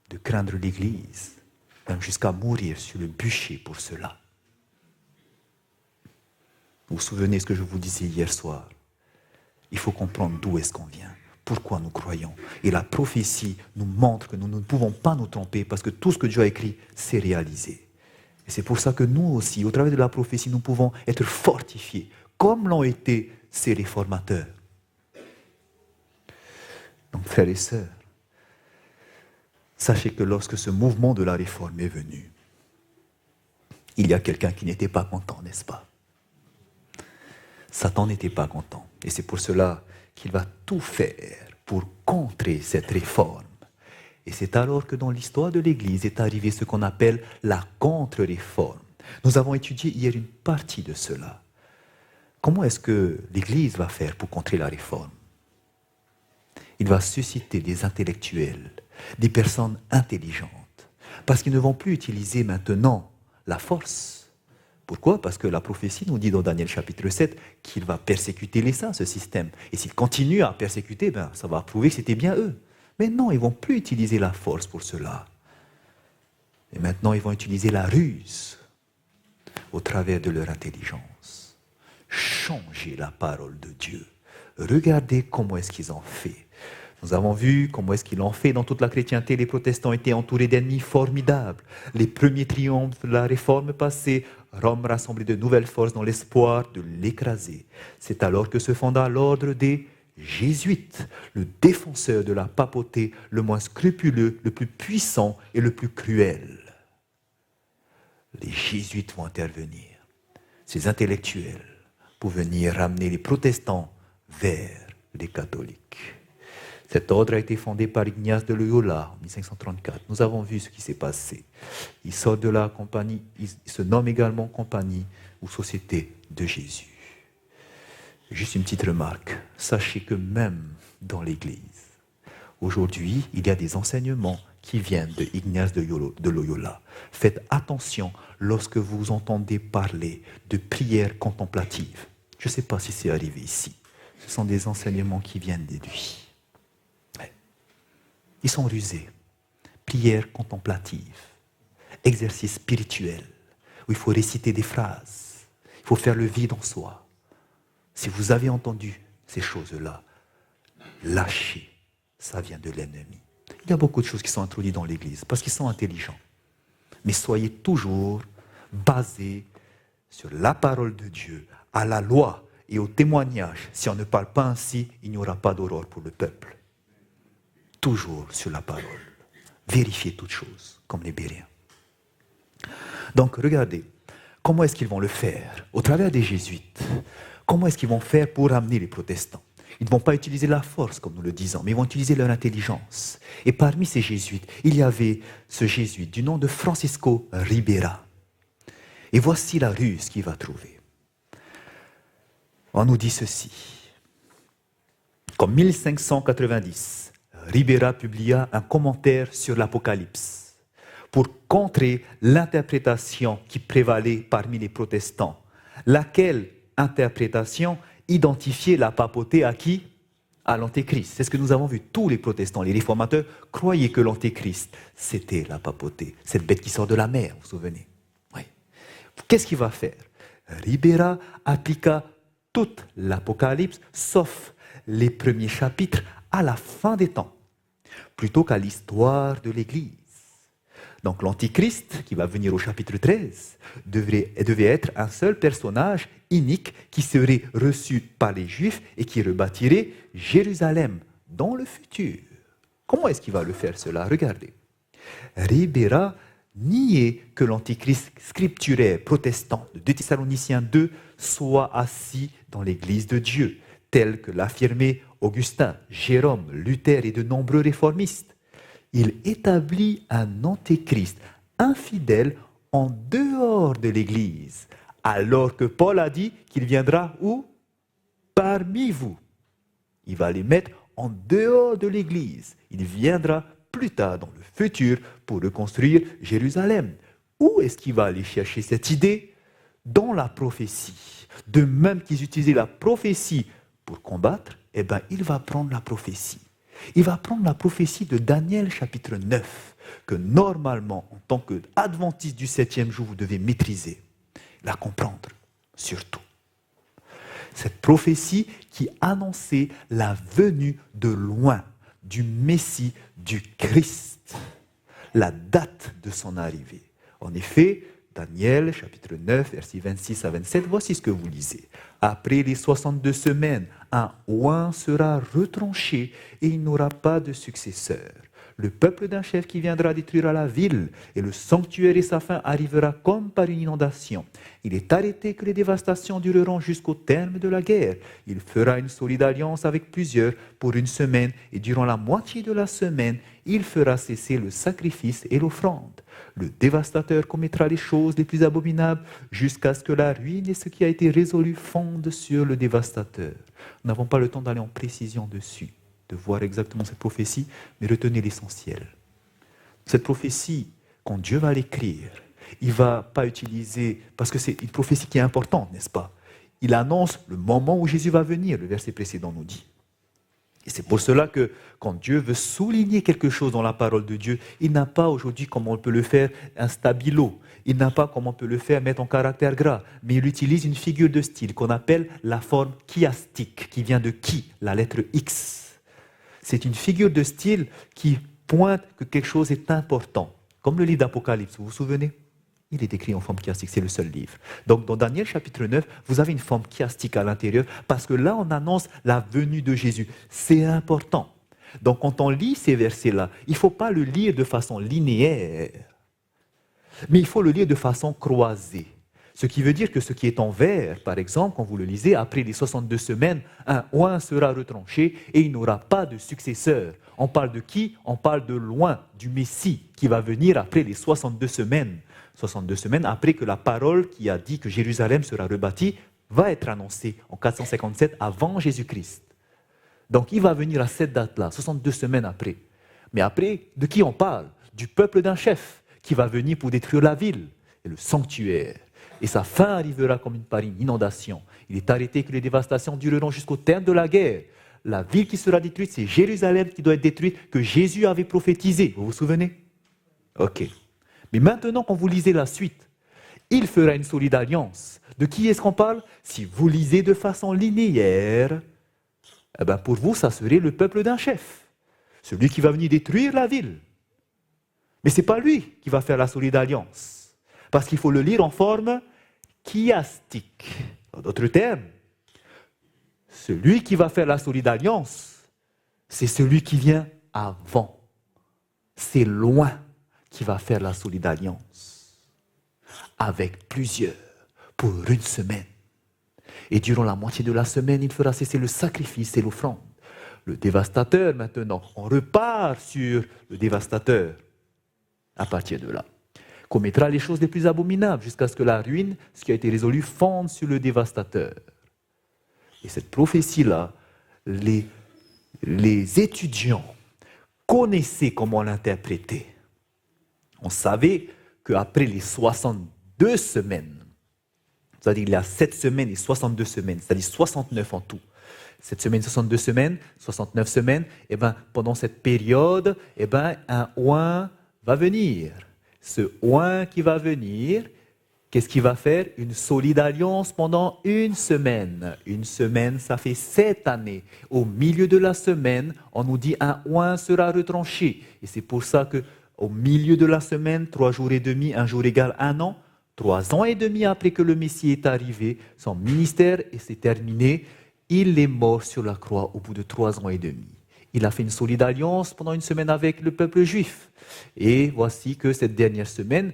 de craindre l'Église, même jusqu'à mourir sur le bûcher pour cela. Vous vous souvenez ce que je vous disais hier soir ? Il faut comprendre d'où est-ce qu'on vient, pourquoi nous croyons. Et la prophétie nous montre que nous ne pouvons pas nous tromper parce que tout ce que Dieu a écrit, c'est réalisé. Et c'est pour ça que nous aussi, au travers de la prophétie, nous pouvons être fortifiés, comme l'ont été ces réformateurs. Donc, frères et sœurs, sachez que lorsque ce mouvement de la réforme est venu, il y a quelqu'un qui n'était pas content, n'est-ce pas ? Satan n'était pas content. Et c'est pour cela qu'il va tout faire pour contrer cette réforme. Et c'est alors que dans l'histoire de l'Église est arrivé ce qu'on appelle la contre-réforme. Nous avons étudié hier une partie de cela. Comment est-ce que l'Église va faire pour contrer la réforme ? Il va susciter des intellectuels, des personnes intelligentes, parce qu'ils ne vont plus utiliser maintenant la force. Pourquoi ? Parce que la prophétie nous dit dans Daniel chapitre 7 qu'il va persécuter les saints, ce système. Et s'il continue à persécuter, ça va prouver que c'était bien eux. Mais non, ils ne vont plus utiliser la force pour cela. Et maintenant, ils vont utiliser la ruse au travers de leur intelligence. Changer la parole de Dieu. Regardez comment est-ce qu'ils ont fait. Nous avons vu comment est-ce qu'ils l'ont fait dans toute la chrétienté. Les protestants étaient entourés d'ennemis formidables. Les premiers triomphes de la réforme passée, Rome rassemblait de nouvelles forces dans l'espoir de l'écraser. C'est alors que se fonda l'ordre des Jésuites, le défenseur de la papauté, le moins scrupuleux, le plus puissant et le plus cruel. Les Jésuites vont intervenir, ces intellectuels, pour venir ramener les protestants vers les catholiques. Cet ordre a été fondé par Ignace de Loyola en 1534. Nous avons vu ce qui s'est passé. Il sort de la compagnie, il se nomme également Compagnie ou Société de Jésus. Juste une petite remarque. Sachez que même dans l'Église, aujourd'hui, il y a des enseignements qui viennent de Ignace de Loyola. Faites attention lorsque vous entendez parler de prière contemplative. Je ne sais pas si c'est arrivé ici. Ce sont des enseignements qui viennent de lui. Ils sont rusés. Prière contemplative, exercice spirituel, où il faut réciter des phrases, il faut faire le vide en soi. Si vous avez entendu ces choses-là, lâchez, ça vient de l'ennemi. Il y a beaucoup de choses qui sont introduites dans l'Église, parce qu'ils sont intelligents. Mais soyez toujours basés sur la parole de Dieu, à la loi et au témoignage. Si on ne parle pas ainsi, il n'y aura pas d'aurore pour le peuple. Toujours sur la parole. Vérifiez toutes choses, comme les Béréens. Donc, regardez, comment est-ce qu'ils vont le faire? Au travers des Jésuites. Comment est-ce qu'ils vont faire pour amener les protestants? Ils ne vont pas utiliser la force, comme nous le disons, mais ils vont utiliser leur intelligence. Et parmi ces Jésuites, il y avait ce Jésuite du nom de Francisco Ribera. Et voici la ruse qu'il va trouver. On nous dit ceci. Qu'en 1590, Ribera publia un commentaire sur l'Apocalypse pour contrer l'interprétation qui prévalait parmi les protestants. Laquelle interprétation identifiait la papauté à qui? À l'Antéchrist. C'est ce que nous avons vu. Tous les protestants, les réformateurs, croyaient que l'Antéchrist, c'était la papauté. Cette bête qui sort de la mer, vous vous souvenez? Oui. Qu'est-ce qu'il va faire? Ribera appliqua toute l'Apocalypse, sauf les premiers chapitres, à la fin des temps, plutôt qu'à l'histoire de l'Église. Donc l'Antichrist, qui va venir au chapitre 13, devait être un seul personnage unique qui serait reçu par les Juifs et qui rebâtirait Jérusalem dans le futur. Comment est-ce qu'il va le faire cela? Regardez. Ribera niait que l'Antichrist scripturaire protestant de 2 Thessaloniciens 2 soit assis dans l'Église de Dieu, tel que l'affirmaient Augustin, Jérôme, Luther et de nombreux réformistes. Il établit un antéchrist infidèle en dehors de l'Église, alors que Paul a dit qu'il viendra où? Parmi vous. Il va les mettre en dehors de l'Église. Il viendra plus tard dans le futur pour reconstruire Jérusalem. Où est-ce qu'il va aller chercher cette idée? Dans la prophétie. De même qu'ils utilisaient la prophétie pour combattre, eh bien, il va prendre la prophétie. Il va prendre la prophétie de Daniel chapitre 9, que normalement, en tant qu'adventiste du 7e jour, vous devez maîtriser, la comprendre, surtout. Cette prophétie qui annonçait la venue de loin du Messie, du Christ, la date de son arrivée. En effet, Daniel, chapitre 9, versets 26 à 27, voici ce que vous lisez. Après les 62 semaines, un oint sera retranché et il n'aura pas de successeur. Le peuple d'un chef qui viendra détruire la ville et le sanctuaire et sa fin arrivera comme par une inondation. Il est arrêté que les dévastations dureront jusqu'au terme de la guerre. Il fera une solide alliance avec plusieurs pour une semaine et durant la moitié de la semaine, il fera cesser le sacrifice et l'offrande. Le dévastateur commettra les choses les plus abominables jusqu'à ce que la ruine et ce qui a été résolu fondent sur le dévastateur. Nous n'avons pas le temps d'aller en précision dessus, de voir exactement cette prophétie, mais retenez l'essentiel. Cette prophétie, quand Dieu va l'écrire, il ne va pas utiliser, parce que c'est une prophétie qui est importante, n'est-ce pas? Il annonce le moment où Jésus va venir, le verset précédent nous dit. Et c'est pour cela que quand Dieu veut souligner quelque chose dans la parole de Dieu, il n'a pas aujourd'hui, comme on peut le faire, un stabilo. Il n'a pas, comme on peut le faire, mettre en caractère gras. Mais il utilise une figure de style qu'on appelle la forme chiastique, qui vient de qui? La lettre X. C'est une figure de style qui pointe que quelque chose est important. Comme le livre d'Apocalypse, vous vous souvenez? Il est écrit en forme chiastique, c'est le seul livre. Donc dans Daniel chapitre 9, vous avez une forme chiastique à l'intérieur, parce que là on annonce la venue de Jésus. C'est important. Donc quand on lit ces versets-là, il ne faut pas le lire de façon linéaire, mais il faut le lire de façon croisée. Ce qui veut dire que ce qui est en vert, par exemple, quand vous le lisez, après les 62 semaines, un oint sera retranché et il n'aura pas de successeur. On parle de qui? On parle de l'oint, du Messie, qui va venir après les 62 semaines. 62 semaines après que la parole qui a dit que Jérusalem sera rebâtie va être annoncée en 457 avant Jésus-Christ. Donc il va venir à cette date-là, 62 semaines après. Mais après, de qui on parle? Du peuple d'un chef qui va venir pour détruire la ville et le sanctuaire. Et sa fin arrivera comme par une inondation. Il est arrêté que les dévastations dureront jusqu'au terme de la guerre. La ville qui sera détruite, c'est Jérusalem qui doit être détruite, que Jésus avait prophétisé. Vous vous souvenez? Ok. Mais maintenant, quand vous lisez la suite, il fera une solide alliance. De qui est-ce qu'on parle? Si vous lisez de façon linéaire, eh ben pour vous, ça serait le peuple d'un chef. Celui qui va venir détruire la ville. Mais ce n'est pas lui qui va faire la solide alliance. Parce qu'il faut le lire en forme chiastique. En d'autres termes, celui qui va faire la solide alliance, c'est celui qui vient avant. C'est loin qui va faire la solide alliance. Avec plusieurs, pour une semaine. Et durant la moitié de la semaine, il fera cesser le sacrifice et l'offrande. Le dévastateur maintenant, on repart sur le dévastateur. À partir de là, commettra les choses les plus abominables jusqu'à ce que la ruine, ce qui a été résolu, fonde sur le dévastateur. Et cette prophétie-là, les étudiants connaissaient comment l'interpréter. On savait qu'après les 62 semaines, c'est-à-dire il y a 7 semaines et 62 semaines, c'est-à-dire 69 en tout. 7 semaines, 62 semaines, 69 semaines, et ben, pendant cette période, un oint va venir. Ce oint qui va venir, qu'est-ce qu'il va faire? Une solide alliance pendant une semaine. Une semaine, ça fait 7 années. Au milieu de la semaine, on nous dit un oint sera retranché. Et c'est pour ça qu'au milieu de la semaine, 3 jours et demi, un jour égale 1 an, 3 ans et demi après que le Messie est arrivé, son ministère s'est terminé, il est mort sur la croix au bout de 3 ans et demi. Il a fait une solide alliance pendant une semaine avec le peuple juif. Et voici que cette dernière semaine,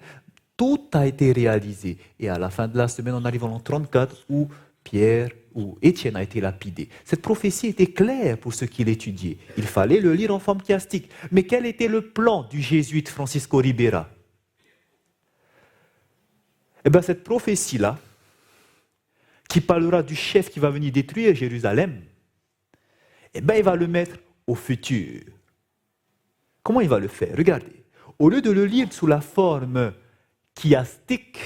tout a été réalisé. Et à la fin de la semaine, on arrive en l'an 34 où Pierre ou Étienne a été lapidé. Cette prophétie était claire pour ceux qui l'étudiaient. Il fallait le lire en forme chiastique. Mais quel était le plan du jésuite Francisco Ribera? Eh bien, cette prophétie-là, qui parlera du chef qui va venir détruire Jérusalem, eh bien, il va le mettre au futur. Comment il va le faire? Regardez. Au lieu de le lire sous la forme chiastique,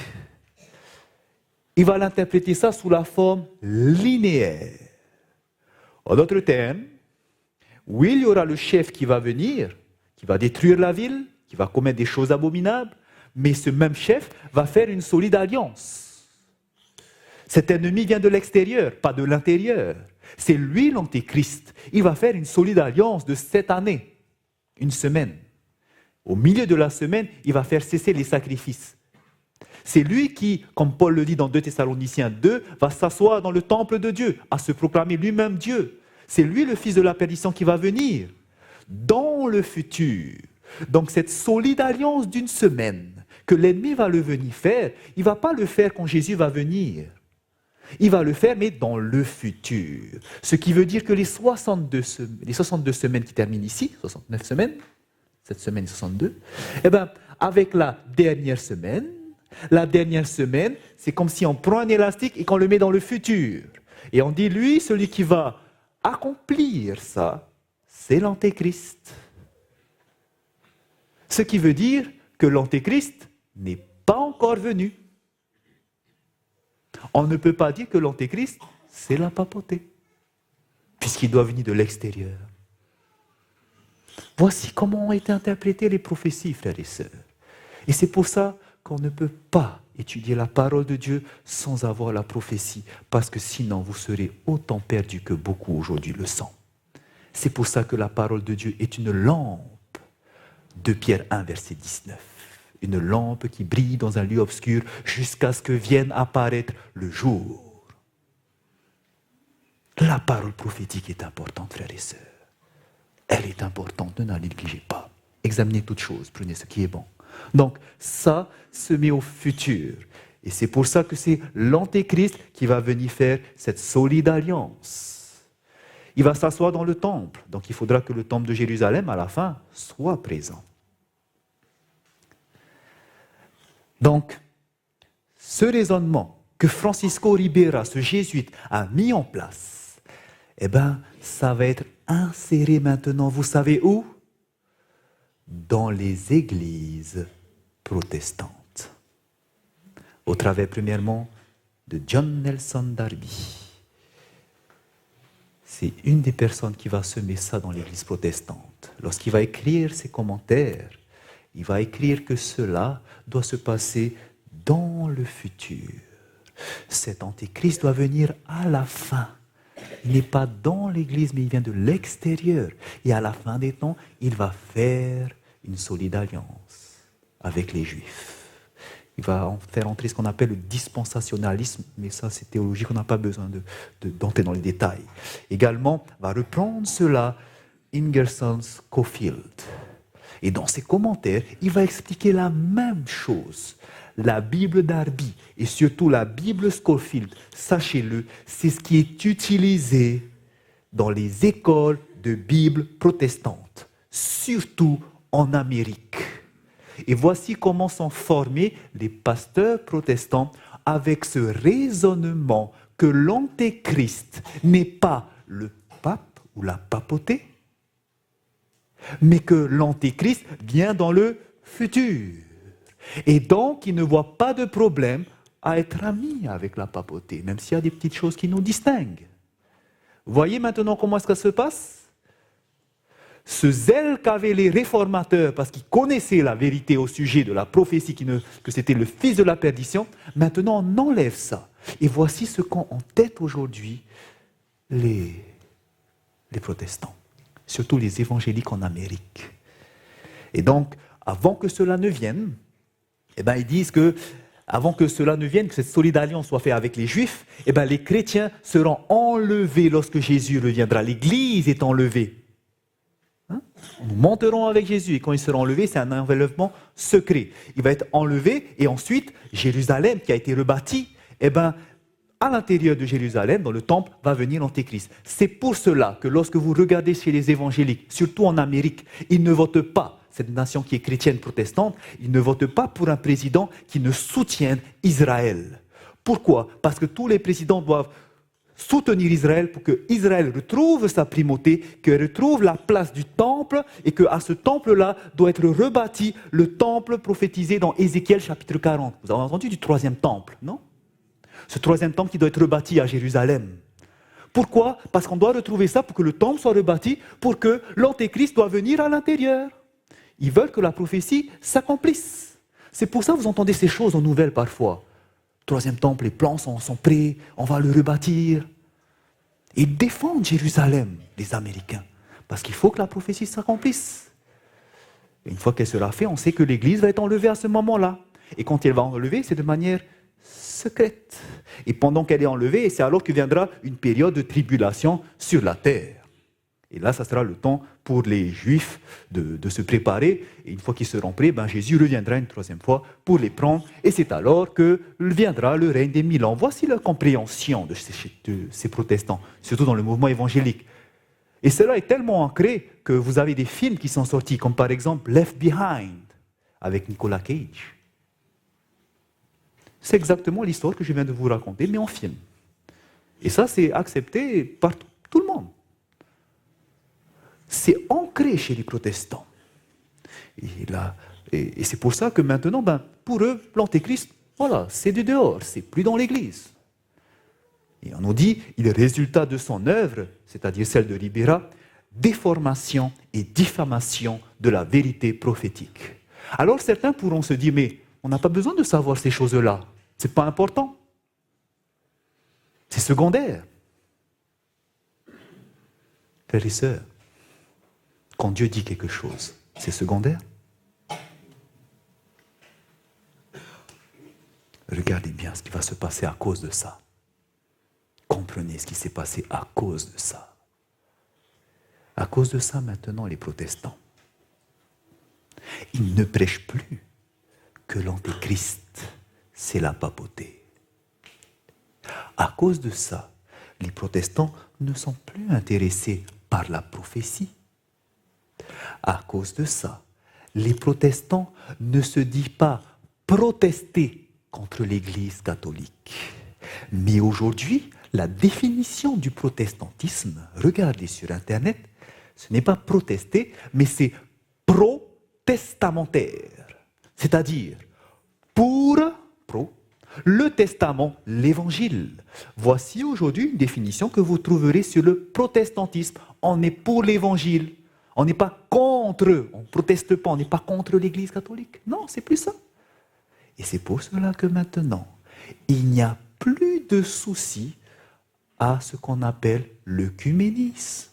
il va l'interpréter ça sous la forme linéaire. En d'autres termes, oui, il y aura le chef qui va venir, qui va détruire la ville, qui va commettre des choses abominables, mais ce même chef va faire une solide alliance. Cet ennemi vient de l'extérieur, pas de l'intérieur. C'est lui l'antéchrist. Il va faire une solide alliance de 7 années, une semaine. Au milieu de la semaine, il va faire cesser les sacrifices. C'est lui qui, comme Paul le dit dans 2 Thessaloniciens 2, va s'asseoir dans le temple de Dieu, à se proclamer lui-même Dieu. C'est lui le fils de la perdition qui va venir dans le futur. Donc cette solide alliance d'une semaine que l'ennemi va le venir faire, il ne va pas le faire quand Jésus va venir. Il va le faire, mais dans le futur. Ce qui veut dire que les 62 semaines qui terminent ici, 69 semaines, cette semaine 62, eh bien, avec la dernière semaine, c'est comme si on prend un élastique et qu'on le met dans le futur. Et on dit, lui, celui qui va accomplir ça, c'est l'antéchrist. Ce qui veut dire que l'antéchrist n'est pas encore venu. On ne peut pas dire que l'antéchrist, c'est la papauté, puisqu'il doit venir de l'extérieur. Voici comment ont été interprétées les prophéties, frères et sœurs. Et c'est pour ça qu'on ne peut pas étudier la parole de Dieu sans avoir la prophétie, parce que sinon vous serez autant perdus que beaucoup aujourd'hui le sont. C'est pour ça que la parole de Dieu est une lampe. 2 Pierre 1, verset 19. Une lampe qui brille dans un lieu obscur jusqu'à ce que vienne apparaître le jour. La parole prophétique est importante, frères et sœurs. Elle est importante, ne la négligez pas. Examinez toutes choses, prenez ce qui est bon. Donc, ça se met au futur. Et c'est pour ça que c'est l'Antéchrist qui va venir faire cette solide alliance. Il va s'asseoir dans le temple. Donc, il faudra que le temple de Jérusalem, à la fin, soit présent. Donc, ce raisonnement que Francisco Ribera, ce jésuite, a mis en place, ça va être inséré maintenant, vous savez où? Dans les églises protestantes. Au travers, premièrement, de John Nelson Darby. C'est une des personnes qui va semer ça dans l'église protestante. Lorsqu'il va écrire ses commentaires, il va écrire que cela doit se passer dans le futur. Cet antéchrist doit venir à la fin. Il n'est pas dans l'église, mais il vient de l'extérieur. Et à la fin des temps, il va faire une solide alliance avec les Juifs. Il va faire entrer ce qu'on appelle le dispensationalisme, mais ça c'est théologique, on n'a pas besoin d'entrer dans les détails. Également, va reprendre cela Ingersoll Scofield. Et dans ses commentaires, il va expliquer la même chose. La Bible Darby et surtout la Bible Scofield, sachez-le, c'est ce qui est utilisé dans les écoles de Bible protestantes, surtout en Amérique. Et voici comment sont formés les pasteurs protestants avec ce raisonnement que l'antéchrist n'est pas le pape ou la papauté, mais que l'antéchrist vient dans le futur. Et donc, il ne voit pas de problème à être ami avec la papauté, même s'il y a des petites choses qui nous distinguent. Voyez maintenant comment est-ce que ça se passe? Ce zèle qu'avaient les réformateurs, parce qu'ils connaissaient la vérité au sujet de la prophétie, que c'était le fils de la perdition, maintenant on enlève ça. Et voici ce qu'ont en tête aujourd'hui les protestants, surtout les évangéliques en Amérique. Et donc, avant que cela ne vienne, ils disent que, avant que cela ne vienne, que cette solide alliance soit faite avec les Juifs, les chrétiens seront enlevés lorsque Jésus reviendra. L'Église est enlevée. Nous monterons avec Jésus et quand il sera enlevé, c'est un enlèvement secret. Il va être enlevé et ensuite, Jérusalem qui a été rebâtie, à l'intérieur de Jérusalem, dans le temple, va venir l'Antéchrist. C'est pour cela que lorsque vous regardez chez les évangéliques, surtout en Amérique, ils ne votent pas, cette nation qui est chrétienne protestante, ils ne votent pas pour un président qui ne soutienne Israël. Pourquoi? Parce que tous les présidents doivent soutenir Israël pour que Israël retrouve sa primauté, qu'elle retrouve la place du temple et qu'à ce temple-là doit être rebâti le temple prophétisé dans Ézéchiel chapitre 40. Vous avez entendu du troisième temple, non? Ce troisième temple qui doit être rebâti à Jérusalem. Pourquoi? Parce qu'on doit retrouver ça pour que le temple soit rebâti, pour que l'Antéchrist doit venir à l'intérieur. Ils veulent que la prophétie s'accomplisse. C'est pour ça que vous entendez ces choses en nouvelles parfois. Troisième temple, les plans sont prêts, on va le rebâtir. Ils défendent Jérusalem, les Américains, parce qu'il faut que la prophétie s'accomplisse. Et une fois qu'elle sera faite, on sait que l'Église va être enlevée à ce moment-là. Et quand elle va enlever, c'est de manière secrète. Et pendant qu'elle est enlevée, c'est alors que viendra une période de tribulation sur la terre. Et là, ça sera le temps pour les Juifs de se préparer. Et une fois qu'ils seront prêts, Jésus reviendra une troisième fois pour les prendre. Et c'est alors que viendra le règne des 1000 ans. Voici la compréhension de ces protestants, surtout dans le mouvement évangélique. Et cela est tellement ancré que vous avez des films qui sont sortis, comme par exemple Left Behind, avec Nicolas Cage. C'est exactement l'histoire que je viens de vous raconter, mais en film. Et ça, c'est accepté par tout le monde. C'est ancré chez les protestants. Et c'est pour ça que maintenant, pour eux, l'Antéchrist, voilà, c'est du dehors, c'est plus dans l'Église. Et on nous dit, il est résultat de son œuvre, c'est-à-dire celle de Ribera, déformation et diffamation de la vérité prophétique. Alors certains pourront se dire, mais on n'a pas besoin de savoir ces choses-là, c'est pas important. C'est secondaire. Frères et sœurs, Quand Dieu dit quelque chose, c'est secondaire? Regardez bien ce qui va se passer à cause de ça. Comprenez ce qui s'est passé à cause de ça. À cause de ça, maintenant, les protestants, ils ne prêchent plus que l'antéchrist, c'est la papauté. À cause de ça, les protestants ne sont plus intéressés par la prophétie. À cause de ça, les protestants ne se disent pas protester contre l'Église catholique. Mais aujourd'hui, la définition du protestantisme, regardez sur Internet, ce n'est pas protester, mais c'est protestamentaire. C'est-à-dire, pour le testament, l'évangile. Voici aujourd'hui une définition que vous trouverez sur le protestantisme. On est pour l'évangile. On n'est pas contre, on ne proteste pas, on n'est pas contre l'Église catholique. Non, c'est plus ça. Et c'est pour cela que maintenant, il n'y a plus de souci à ce qu'on appelle l'œcuménisme.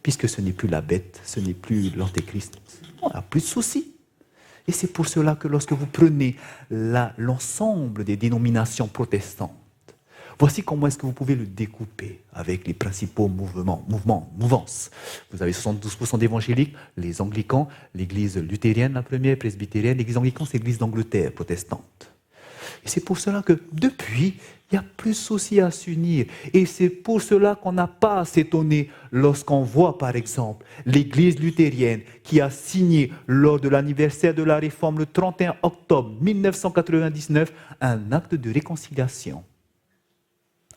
Puisque ce n'est plus la bête, ce n'est plus l'antéchrist, on n'a plus de souci. Et c'est pour cela que lorsque vous prenez l'ensemble des dénominations protestantes, voici comment est-ce que vous pouvez le découper avec les principaux mouvances. Vous avez 72% d'évangéliques, les anglicans, l'église luthérienne, la première, presbytérienne, l'église anglicane, c'est l'église d'Angleterre, protestante. Et c'est pour cela que depuis, il y a plus de soucis à s'unir. Et c'est pour cela qu'on n'a pas à s'étonner lorsqu'on voit, par exemple, l'église luthérienne qui a signé lors de l'anniversaire de la réforme le 31 octobre 1999 un acte de réconciliation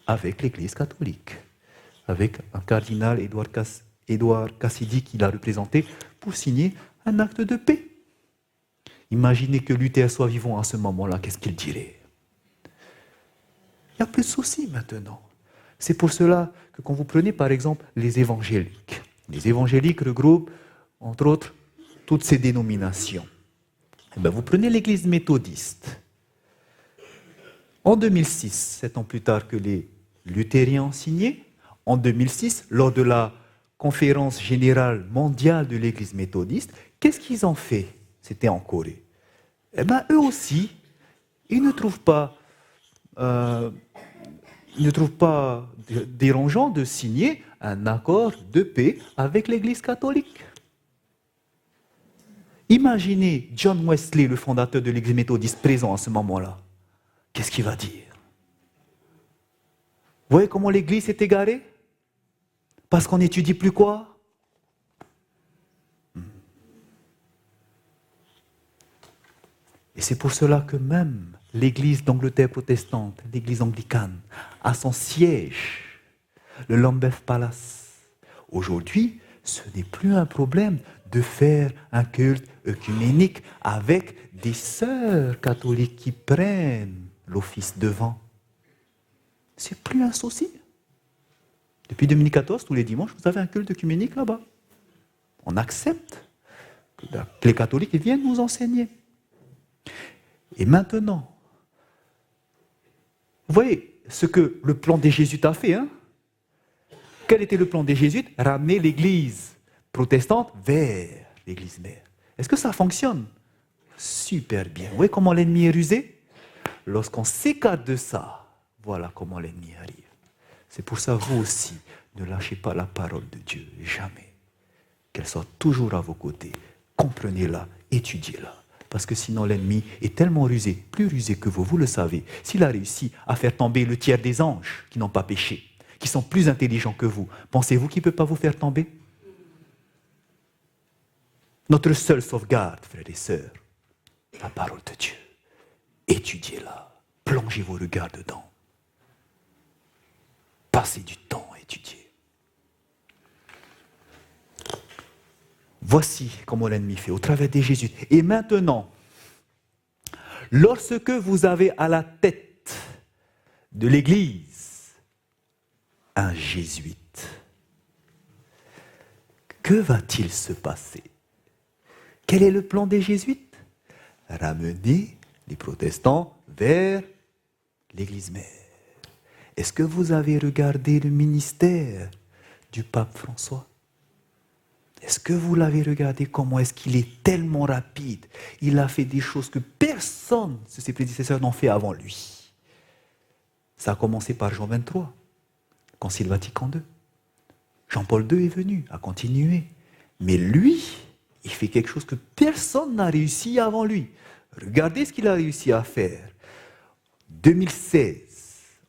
avec l'Église catholique, avec un cardinal Édouard Cassidy qui l'a représenté pour signer un acte de paix. Imaginez que Luther soit vivant à ce moment-là, qu'est-ce qu'il dirait? Il n'y a plus de soucis maintenant. C'est pour cela que quand vous prenez par exemple les évangéliques regroupent entre autres toutes ces dénominations. Et bien, vous prenez l'église méthodiste. En 2006, 7 ans plus tard que les luthériens ont signé, en 2006, lors de la conférence générale mondiale de l'église méthodiste, qu'est-ce qu'ils ont fait? C'était en Corée. Eh bien, eux aussi, ils ne trouvent pas dérangeant de signer un accord de paix avec l'Église catholique. Imaginez John Wesley, le fondateur de l'Église méthodiste, présent à ce moment-là. Qu'est-ce qu'il va dire? Vous voyez comment l'Église s'est égarée? Parce qu'on n'étudie plus quoi? Et c'est pour cela que même l'Église d'Angleterre protestante, l'Église anglicane, a son siège, le Lambeth Palace. Aujourd'hui, ce n'est plus un problème de faire un culte œcuménique avec des sœurs catholiques qui prennent l'office devant. C'est plus un souci. Depuis 2014, tous les dimanches, vous avez un culte œcuménique là-bas. On accepte que les catholiques viennent nous enseigner. Et maintenant, vous voyez ce que le plan des Jésuites a fait, hein? Quel était le plan des Jésuites? Ramener l'église protestante vers l'église mère. Est-ce que ça fonctionne? Super bien. Vous voyez comment l'ennemi est rusé? Lorsqu'on s'écarte de ça, voilà comment l'ennemi arrive. C'est pour ça, vous aussi, ne lâchez pas la parole de Dieu, jamais. Qu'elle soit toujours à vos côtés. Comprenez-la, étudiez-la. Parce que sinon l'ennemi est tellement rusé, plus rusé que vous le savez. S'il a réussi à faire tomber le tiers des anges qui n'ont pas péché, qui sont plus intelligents que vous, pensez-vous qu'il ne peut pas vous faire tomber? Notre seule sauvegarde, frères et sœurs, la parole de Dieu. Étudiez-la, plongez vos regards dedans. Passez du temps à étudier. Voici comment l'ennemi fait au travers des Jésuites. Et maintenant, lorsque vous avez à la tête de l'Église un jésuite, que va-t-il se passer? Quel est le plan des Jésuites? Ramener les protestants vers l'Église mère. Est-ce que vous avez regardé le ministère du pape François? Est-ce que vous l'avez regardé? Comment est-ce qu'il est tellement rapide? Il a fait des choses que personne de ses prédécesseurs n'ont fait avant lui. Ça a commencé par Jean XXIII, Concile Vatican II. Jean-Paul II est venu, a continué. Mais lui, il fait quelque chose que personne n'a réussi avant lui. Regardez ce qu'il a réussi à faire. 2016,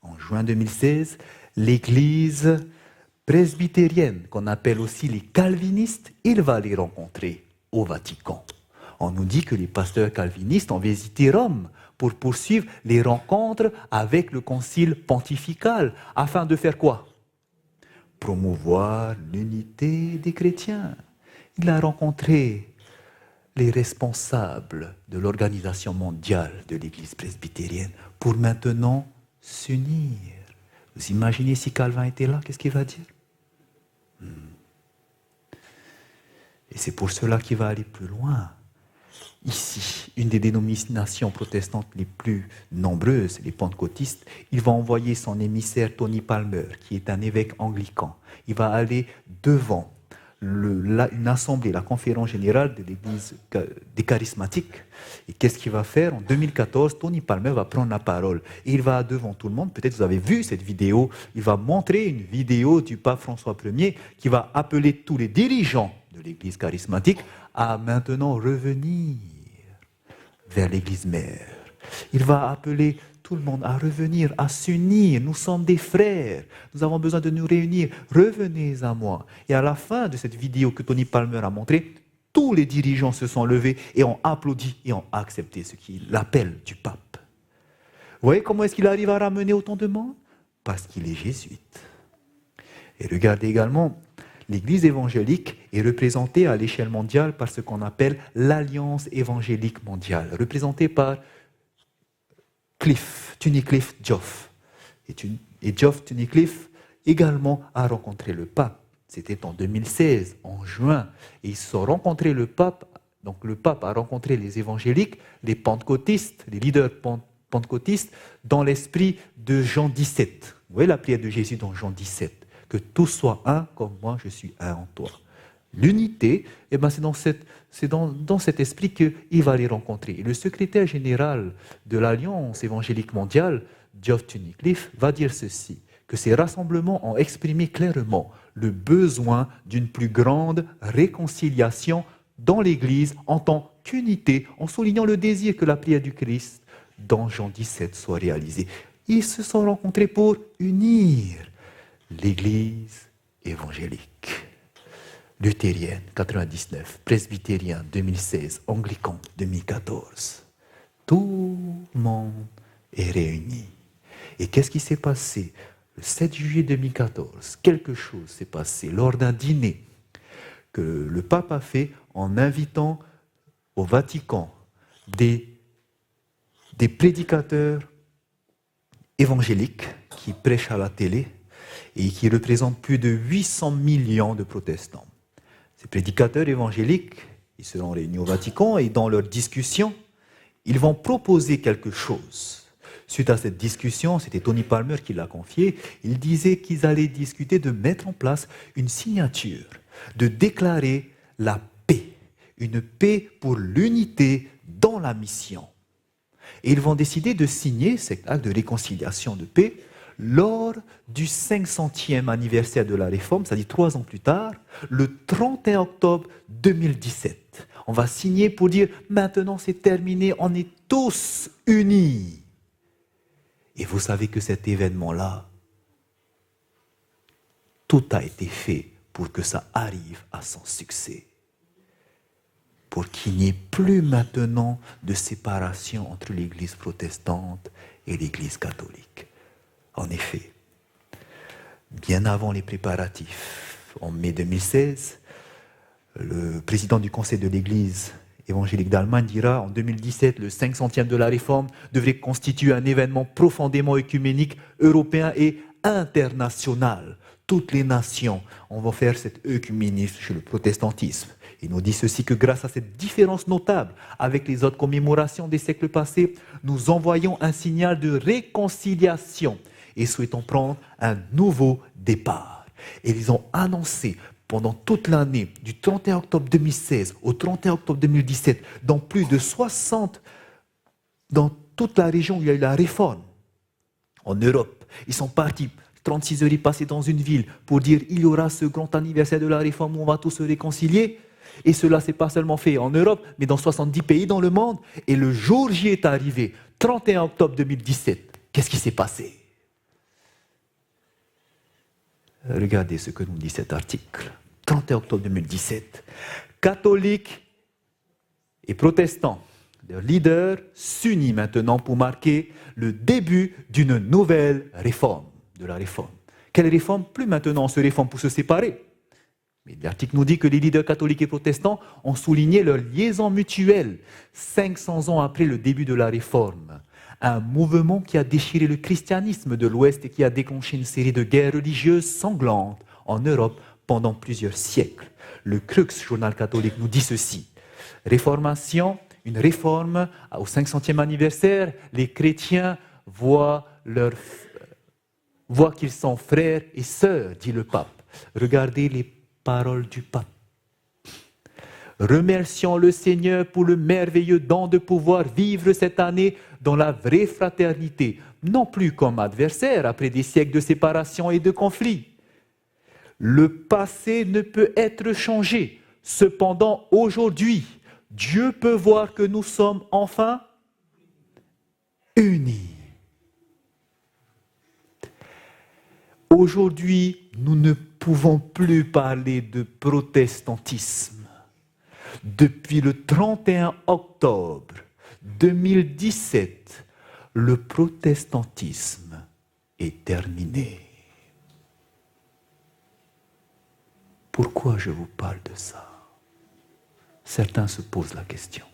en juin 2016, l'Église presbytérienne, qu'on appelle aussi les calvinistes, il va les rencontrer au Vatican. On nous dit que les pasteurs calvinistes ont visité Rome pour poursuivre les rencontres avec le concile pontifical, afin de faire quoi? Promouvoir l'unité des chrétiens. Il a rencontré les responsables de l'Organisation mondiale de l'Église presbytérienne pour maintenant s'unir. Vous imaginez si Calvin était là, qu'est-ce qu'il va dire? Et c'est pour cela qu'il va aller plus loin. Ici, une des dénominations protestantes les plus nombreuses, les pentecôtistes, il va envoyer son émissaire Tony Palmer, qui est un évêque anglican. Il va aller devant une assemblée, la conférence générale de l'Église des charismatiques. Et qu'est-ce qu'il va faire? En 2014, Tony Palmer va prendre la parole. Et il va devant tout le monde, peut-être vous avez vu cette vidéo, il va montrer une vidéo du pape François Ier qui va appeler tous les dirigeants de l'Église charismatique à maintenant revenir vers l'Église mère. Il va appeler tout le monde à revenir, à s'unir. Nous sommes des frères. Nous avons besoin de nous réunir. Revenez à moi. Et à la fin de cette vidéo que Tony Palmer a montrée, tous les dirigeants se sont levés et ont applaudi et ont accepté ce qui est l'appel du pape. Vous voyez comment est-ce qu'il arrive à ramener autant de monde? Parce qu'il est jésuite. Et regardez également, l'Église évangélique est représentée à l'échelle mondiale par ce qu'on appelle l'Alliance évangélique mondiale, représentée par Tunnicliffe Joff. Et Joff Tunnicliffe également a rencontré le pape. C'était en 2016, en juin. Et ils se sont rencontrés le pape. Donc le pape a rencontré les évangéliques, les pentecôtistes, les leaders pentecôtistes, dans l'esprit de Jean 17. Vous voyez la prière de Jésus dans Jean 17. Que tous soient un comme moi je suis un en toi. L'unité, eh ben c'est dans cet esprit qu'il va les rencontrer. Et le secrétaire général de l'Alliance évangélique mondiale, Geoff Tunnicliffe, va dire ceci, que ces rassemblements ont exprimé clairement le besoin d'une plus grande réconciliation dans l'Église en tant qu'unité, en soulignant le désir que la prière du Christ dans Jean 17 soit réalisée. Ils se sont rencontrés pour unir l'Église évangélique. Luthérienne, 99, presbytérien, 2016, anglican, 2014. Tout le monde est réuni. Et qu'est-ce qui s'est passé? Le 7 juillet 2014, quelque chose s'est passé lors d'un dîner que le pape a fait en invitant au Vatican des prédicateurs évangéliques qui prêchent à la télé et qui représentent plus de 800 millions de protestants. Ces prédicateurs évangéliques, ils seront réunis au Vatican et dans leur discussion, ils vont proposer quelque chose. Suite à cette discussion, c'était Tony Palmer qui l'a confié, il disait qu'ils allaient discuter de mettre en place une signature, de déclarer la paix, une paix pour l'unité dans la mission. Et ils vont décider de signer cet acte de réconciliation de paix lors du 500e anniversaire de la Réforme, c'est-à-dire 3 ans plus tard, le 31 octobre 2017. On va signer pour dire « Maintenant c'est terminé, on est tous unis ». Et vous savez que cet événement-là, tout a été fait pour que ça arrive à son succès. Pour qu'il n'y ait plus maintenant de séparation entre l'Église protestante et l'Église catholique. En effet, bien avant les préparatifs, en mai 2016, le président du Conseil de l'Église évangélique d'Allemagne dira en 2017, le 500e de la Réforme devrait constituer un événement profondément œcuménique, européen et international. Toutes les nations, on va faire cet œcuménisme chez le protestantisme. Il nous dit ceci, que grâce à cette différence notable avec les autres commémorations des siècles passés, nous envoyons un signal de réconciliation et souhaitons prendre un nouveau départ. Et ils ont annoncé pendant toute l'année, du 31 octobre 2016 au 31 octobre 2017, dans plus de 60, dans toute la région où il y a eu la réforme, en Europe, ils sont partis, 36 heures y passés dans une ville pour dire il y aura ce grand anniversaire de la réforme où on va tous se réconcilier. Et cela s'est pas seulement fait en Europe, mais dans 70 pays dans le monde. Et le jour J est arrivé, 31 octobre 2017. Qu'est-ce qui s'est passé? Regardez ce que nous dit cet article. 31 octobre 2017. Catholiques et protestants, leurs leaders s'unissent maintenant pour marquer le début d'une nouvelle réforme, de la réforme. Quelle réforme? Plus maintenant on se réforme pour se séparer. Mais l'article nous dit que les leaders catholiques et protestants ont souligné leur liaison mutuelle 500 ans après le début de la réforme. Un mouvement qui a déchiré le christianisme de l'Ouest et qui a déclenché une série de guerres religieuses sanglantes en Europe pendant plusieurs siècles. Le Crux, journal catholique, nous dit ceci. Réformation, une réforme au 500e anniversaire, les chrétiens voient qu'ils sont frères et sœurs, dit le pape. Regardez les paroles du pape. Remercions le Seigneur pour le merveilleux don de pouvoir vivre cette année dans la vraie fraternité, non plus comme adversaires après des siècles de séparation et de conflits. Le passé ne peut être changé. Cependant, aujourd'hui, Dieu peut voir que nous sommes enfin unis. Aujourd'hui, nous ne pouvons plus parler de protestantisme. Depuis le 31 octobre 2017, le protestantisme est terminé. Pourquoi je vous parle de ça? Certains se posent la question.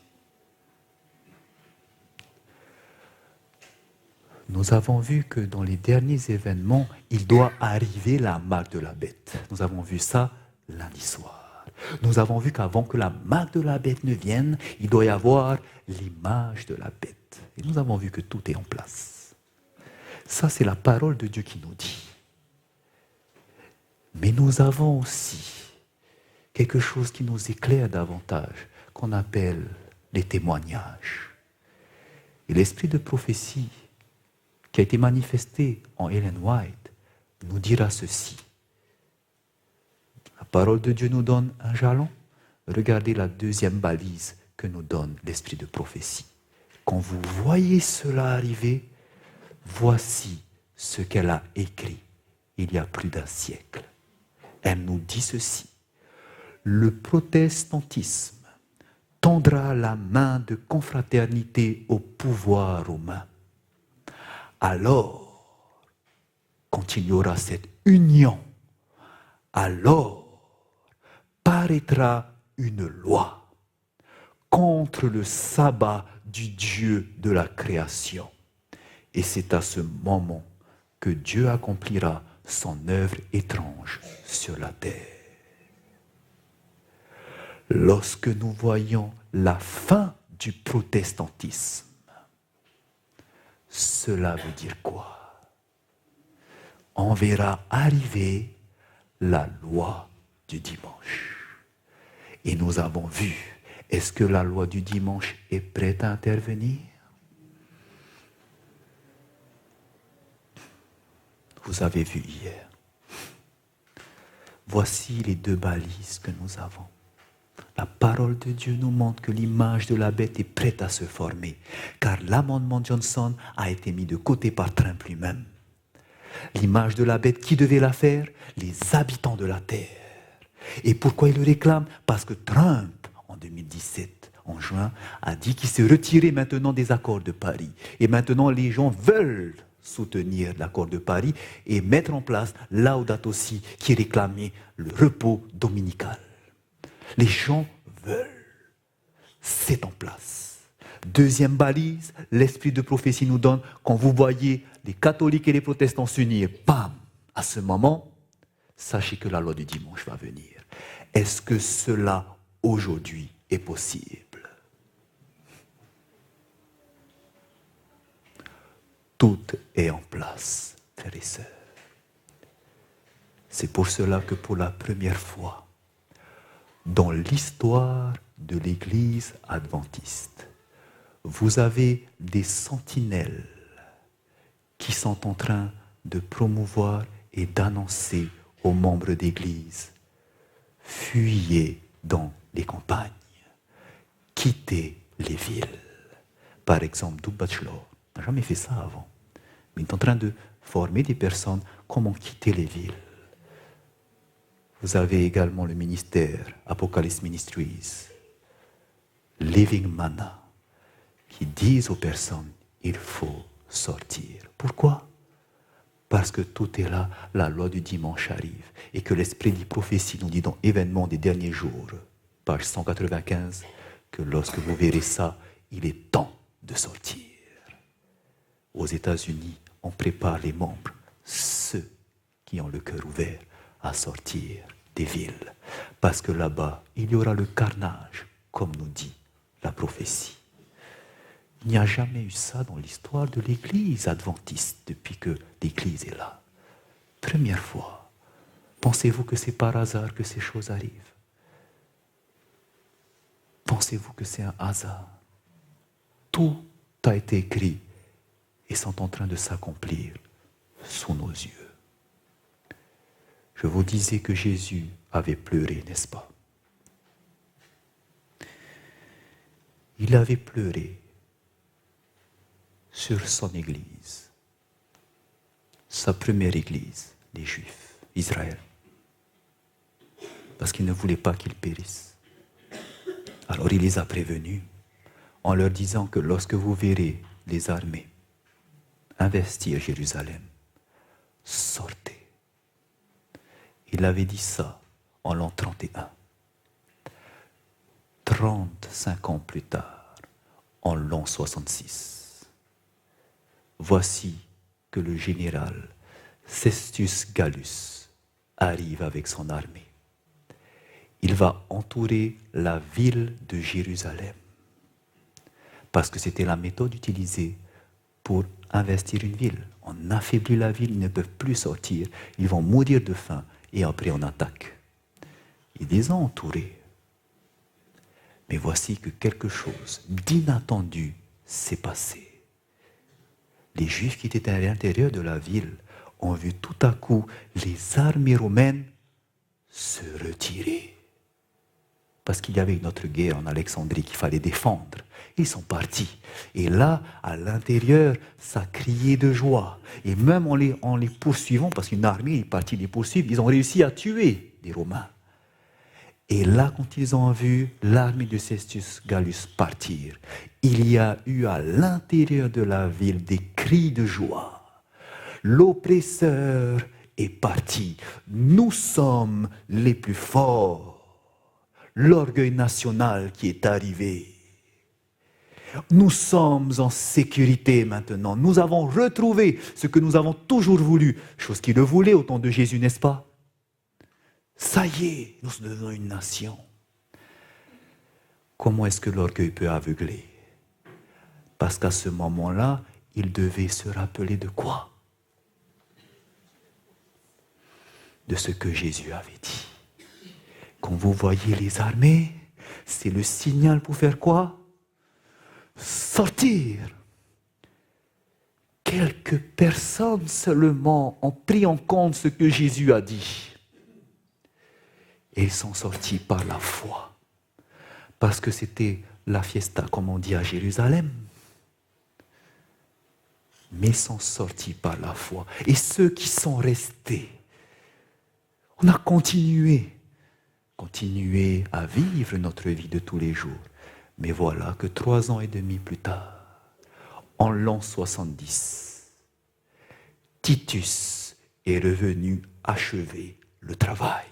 Nous avons vu que dans les derniers événements, il doit arriver la marque de la bête. Nous avons vu ça lundi soir. Nous avons vu qu'avant que la marque de la bête ne vienne, il doit y avoir l'image de la bête. Et nous avons vu que tout est en place. Ça, c'est la parole de Dieu qui nous dit. Mais nous avons aussi quelque chose qui nous éclaire davantage, qu'on appelle les témoignages. Et l'esprit de prophétie qui a été manifesté en Ellen White nous dira ceci. La parole de Dieu nous donne un jalon. Regardez la deuxième balise que nous donne l'esprit de prophétie. Quand vous voyez cela arriver, voici ce qu'elle a écrit il y a plus d'un siècle. Elle nous dit ceci. Le protestantisme tendra la main de confraternité au pouvoir romain. Alors, quand il y aura cette union, alors paraîtra une loi contre le sabbat du Dieu de la création. Et c'est à ce moment que Dieu accomplira son œuvre étrange sur la terre. Lorsque nous voyons la fin du protestantisme, cela veut dire quoi? On verra arriver la loi du dimanche. Et nous avons vu, est-ce que la loi du dimanche est prête à intervenir? Vous avez vu hier. Voici les deux balises que nous avons. La parole de Dieu nous montre que l'image de la bête est prête à se former, car l'amendement Johnson a été mis de côté par Trump lui-même. L'image de la bête, qui devait la faire? Les habitants de la terre. Et pourquoi il le réclame? Parce que Trump, en 2017, en juin, a dit qu'il se retirait maintenant des accords de Paris. Et maintenant, les gens veulent soutenir l'accord de Paris et mettre en place Laudato Si, qui réclamait le repos dominical. Les gens veulent. C'est en place. Deuxième balise, l'esprit de prophétie nous donne, quand vous voyez les catholiques et les protestants s'unir, bam, à ce moment, sachez que la loi du dimanche va venir. Est-ce que cela, aujourd'hui, est possible? Tout est en place, frères et sœurs. C'est pour cela que pour la première fois, dans l'histoire de l'Église adventiste, vous avez des sentinelles qui sont en train de promouvoir et d'annoncer aux membres d'Église: fuyez dans les campagnes, quittez les villes. Par exemple, Doug Batchelor n'a jamais fait ça avant, mais il est en train de former des personnes comment quitter les villes. Vous avez également le ministère Apocalypse Ministries, Living Manna, qui disent aux personnes: il faut sortir. Pourquoi? Parce que tout est là, la loi du dimanche arrive, et que l'esprit des prophéties nous dit dans Événements des derniers jours, page 195, que lorsque vous verrez ça, il est temps de sortir. Aux États-Unis, on prépare les membres, ceux qui ont le cœur ouvert, à sortir des villes. Parce que là-bas, il y aura le carnage, comme nous dit la prophétie. Il n'y a jamais eu ça dans l'histoire de l'Église adventiste depuis que l'Église est là. Première fois. Pensez-vous que c'est par hasard que ces choses arrivent? Pensez-vous que c'est un hasard? Tout a été écrit et sont en train de s'accomplir sous nos yeux. Je vous disais que Jésus avait pleuré, n'est-ce pas? Il avait pleuré sur son Église, sa première Église, les Juifs, Israël, parce qu'il ne voulait pas qu'ils périssent. Alors il les a prévenus en leur disant que lorsque vous verrez les armées investir Jérusalem, sortez. Il avait dit ça en l'an 31. 35 ans plus tard, en l'an 66, voici que le général Cestius Gallus arrive avec son armée. Il va entourer la ville de Jérusalem, parce que c'était la méthode utilisée pour investir une ville. On affaiblit la ville, ils ne peuvent plus sortir, ils vont mourir de faim, et après on attaque. Ils les ont entourés. Mais voici que quelque chose d'inattendu s'est passé. Les Juifs qui étaient à l'intérieur de la ville ont vu tout à coup les armées romaines se retirer. Parce qu'il y avait une autre guerre en Alexandrie qu'il fallait défendre. Ils sont partis. Et là, à l'intérieur, ça criait de joie. Et même en les poursuivant, parce qu'une armée est partie les poursuivre, ils ont réussi à tuer des Romains. Et là, quand ils ont vu l'armée de Cestius Gallus partir, il y a eu à l'intérieur de la ville des cris de joie. L'oppresseur est parti. Nous sommes les plus forts. L'orgueil national qui est arrivé. Nous sommes en sécurité maintenant. Nous avons retrouvé ce que nous avons toujours voulu. Chose qu'il le voulait au temps de Jésus, n'est-ce pas? Ça y est, nous devenons une nation. Comment est-ce que l'orgueil peut aveugler? Parce qu'à ce moment-là, il devait se rappeler de quoi? De ce que Jésus avait dit. Quand vous voyez les armées, c'est le signal pour faire quoi? Sortir. Quelques personnes seulement ont pris en compte ce que Jésus a dit. Et ils sont sortis par la foi. Parce que c'était la fiesta, comme on dit à Jérusalem. Mais ils sont sortis par la foi. Et ceux qui sont restés, on a continué à vivre notre vie de tous les jours. Mais voilà que 3 ans et demi plus tard, en l'an 70, Titus est revenu achever le travail.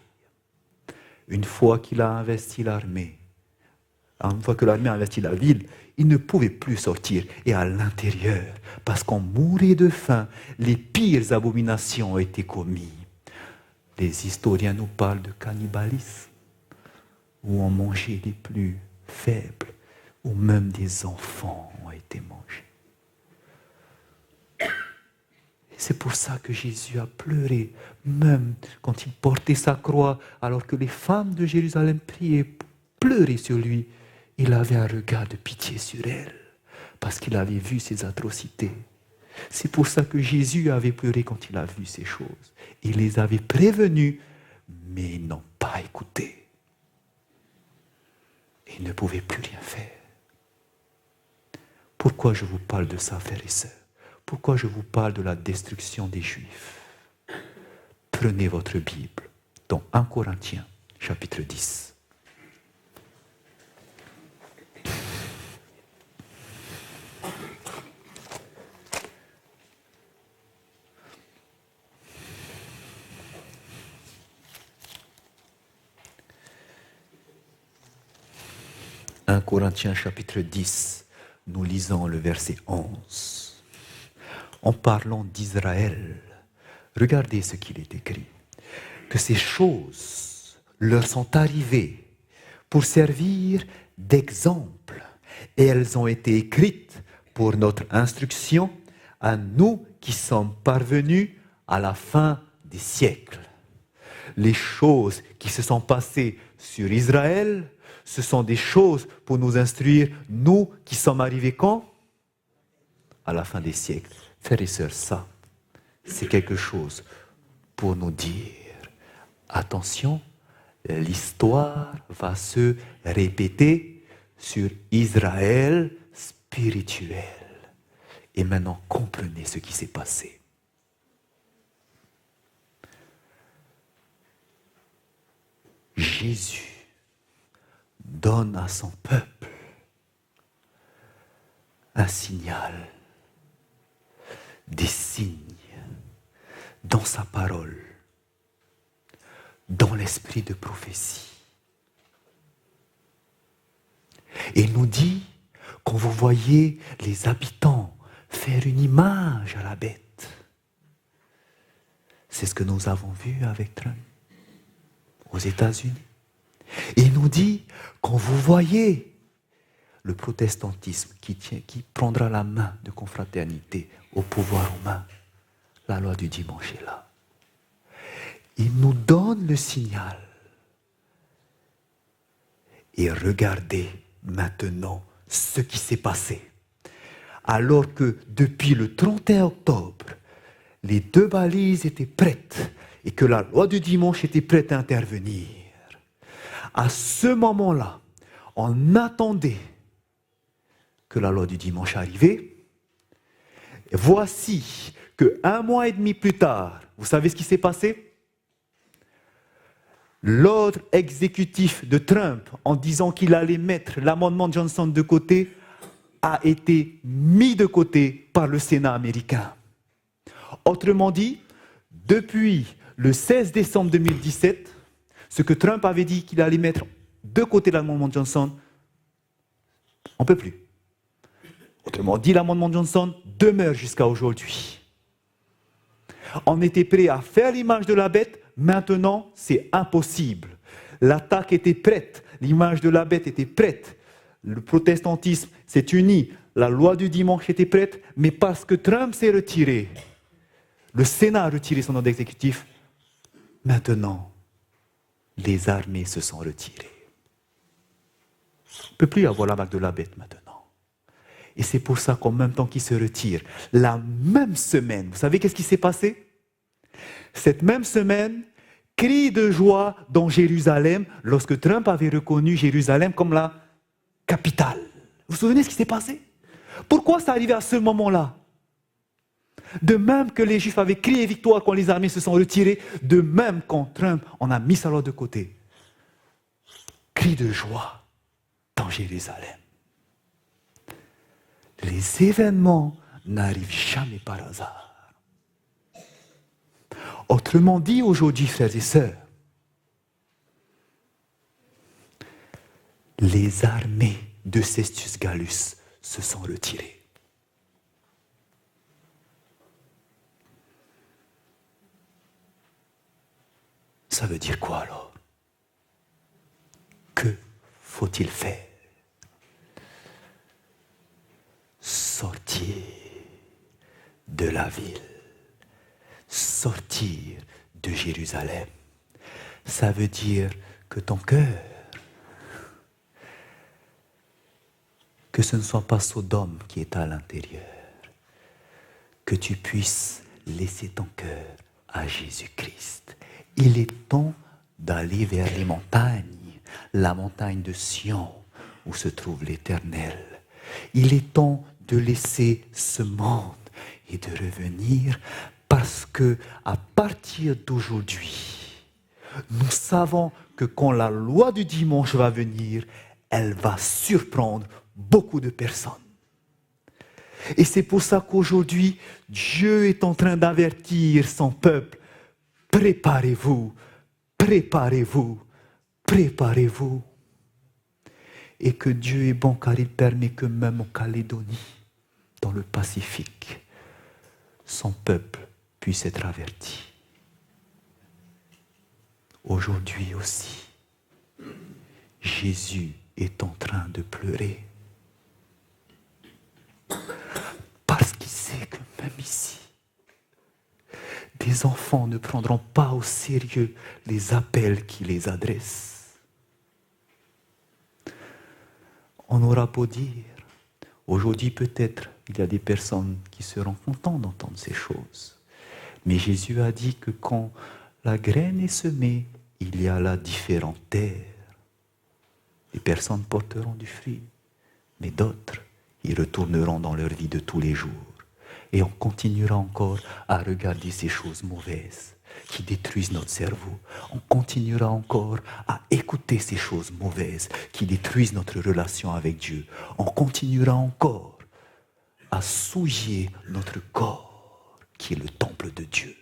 Une fois qu'il a investi l'armée, une fois que l'armée a investi la ville, il ne pouvait plus sortir. Et à l'intérieur, parce qu'on mourait de faim, les pires abominations ont été commises. Les historiens nous parlent de cannibalisme, où on mangeait les plus faibles, où même des enfants ont été mangés. C'est pour ça que Jésus a pleuré, même quand il portait sa croix, alors que les femmes de Jérusalem priaient, pleuraient sur lui. Il avait un regard de pitié sur elles, parce qu'il avait vu ces atrocités. C'est pour ça que Jésus avait pleuré quand il a vu ces choses. Il les avait prévenus, mais ils n'ont pas écouté. Ils ne pouvaient plus rien faire. Pourquoi je vous parle de ça, frères et sœurs? Pourquoi je vous parle de la destruction des Juifs? Prenez votre Bible dans 1 Corinthiens, chapitre 10. « 1 Corinthiens chapitre 10, nous lisons le verset 11. En parlant d'Israël, regardez ce qu'il est écrit. Que ces choses leur sont arrivées pour servir d'exemple, et elles ont été écrites pour notre instruction à nous qui sommes parvenus à la fin des siècles. Les choses qui se sont passées sur Israël, ce sont des choses pour nous instruire, nous qui sommes arrivés quand? À la fin des siècles. Frères et sœurs, ça, c'est quelque chose pour nous dire, attention, l'histoire va se répéter sur Israël spirituel. Et maintenant, comprenez ce qui s'est passé. Jésus donne à son peuple un signal, des signes dans sa parole, dans l'esprit de prophétie. Et il nous dit, quand vous voyez les habitants faire une image à la bête, c'est ce que nous avons vu avec Trump aux États-Unis. Et il nous dit, quand vous voyez le protestantisme qui prendra la main de confraternité au pouvoir romain, la loi du dimanche est là. Il nous donne le signal. Et regardez maintenant ce qui s'est passé. Alors que depuis le 31 octobre, les 2 balises étaient prêtes et que la loi du dimanche était prête à intervenir. À ce moment-là, on attendait que la loi du dimanche arrivait. Voici qu'un mois et demi plus tard, vous savez ce qui s'est passé? L'ordre exécutif de Trump, en disant qu'il allait mettre l'amendement Johnson de côté, a été mis de côté par le Sénat américain. Autrement dit, depuis le 16 décembre 2017, ce que Trump avait dit qu'il allait mettre de côté l'amendement Johnson, on ne peut plus. Autrement dit, l'amendement Johnson demeure jusqu'à aujourd'hui. On était prêt à faire l'image de la bête, maintenant c'est impossible. L'attaque était prête, l'image de la bête était prête. Le protestantisme s'est uni, la loi du dimanche était prête, mais parce que Trump s'est retiré, le Sénat a retiré son ordre exécutif, maintenant, les armées se sont retirées. Il ne peut plus y avoir la marque de la bête maintenant. Et c'est pour ça qu'en même temps qu'ils se retirent, la même semaine, vous savez qu'est-ce qui s'est passé? Cette même semaine, cri de joie dans Jérusalem, lorsque Trump avait reconnu Jérusalem comme la capitale. Vous vous souvenez de ce qui s'est passé? Pourquoi ça arrivait à ce moment-là? De même que les Juifs avaient crié victoire quand les armées se sont retirées, de même quand Trump en a mis sa loi de côté. Cri de joie dans Jérusalem. Les événements n'arrivent jamais par hasard. Autrement dit, aujourd'hui, frères et sœurs, les armées de Cestius Gallus se sont retirées. Ça veut dire quoi alors? Que faut-il faire? Sortir de la ville sortir de Jérusalem. Ça veut dire que ton cœur, que ce ne soit pas Sodome qui est à l'intérieur, que tu puisses laisser ton cœur à Jésus-Christ. Il est temps d'aller vers les montagnes, la montagne de Sion, où se trouve l'Éternel. Il est temps de laisser ce monde et de revenir, parce que à partir d'aujourd'hui, nous savons que quand la loi du dimanche va venir, elle va surprendre beaucoup de personnes. Et c'est pour ça qu'aujourd'hui, Dieu est en train d'avertir son peuple. Préparez-vous, préparez-vous, préparez-vous. Et que Dieu est bon car il permet que même en Calédonie, dans le Pacifique, son peuple puisse être averti. Aujourd'hui aussi, Jésus est en train de pleurer. Parce qu'il sait que même ici, des enfants ne prendront pas au sérieux les appels qu'il les adresse. On aura beau dire, aujourd'hui peut-être, il y a des personnes qui seront contentes d'entendre ces choses. Mais Jésus a dit que quand la graine est semée, il y a là différentes terres. Les personnes porteront du fruit, mais d'autres, ils retourneront dans leur vie de tous les jours. Et on continuera encore à regarder ces choses mauvaises qui détruisent notre cerveau. On continuera encore à écouter ces choses mauvaises qui détruisent notre relation avec Dieu. On continuera encore à souiller notre corps qui est le temple de Dieu.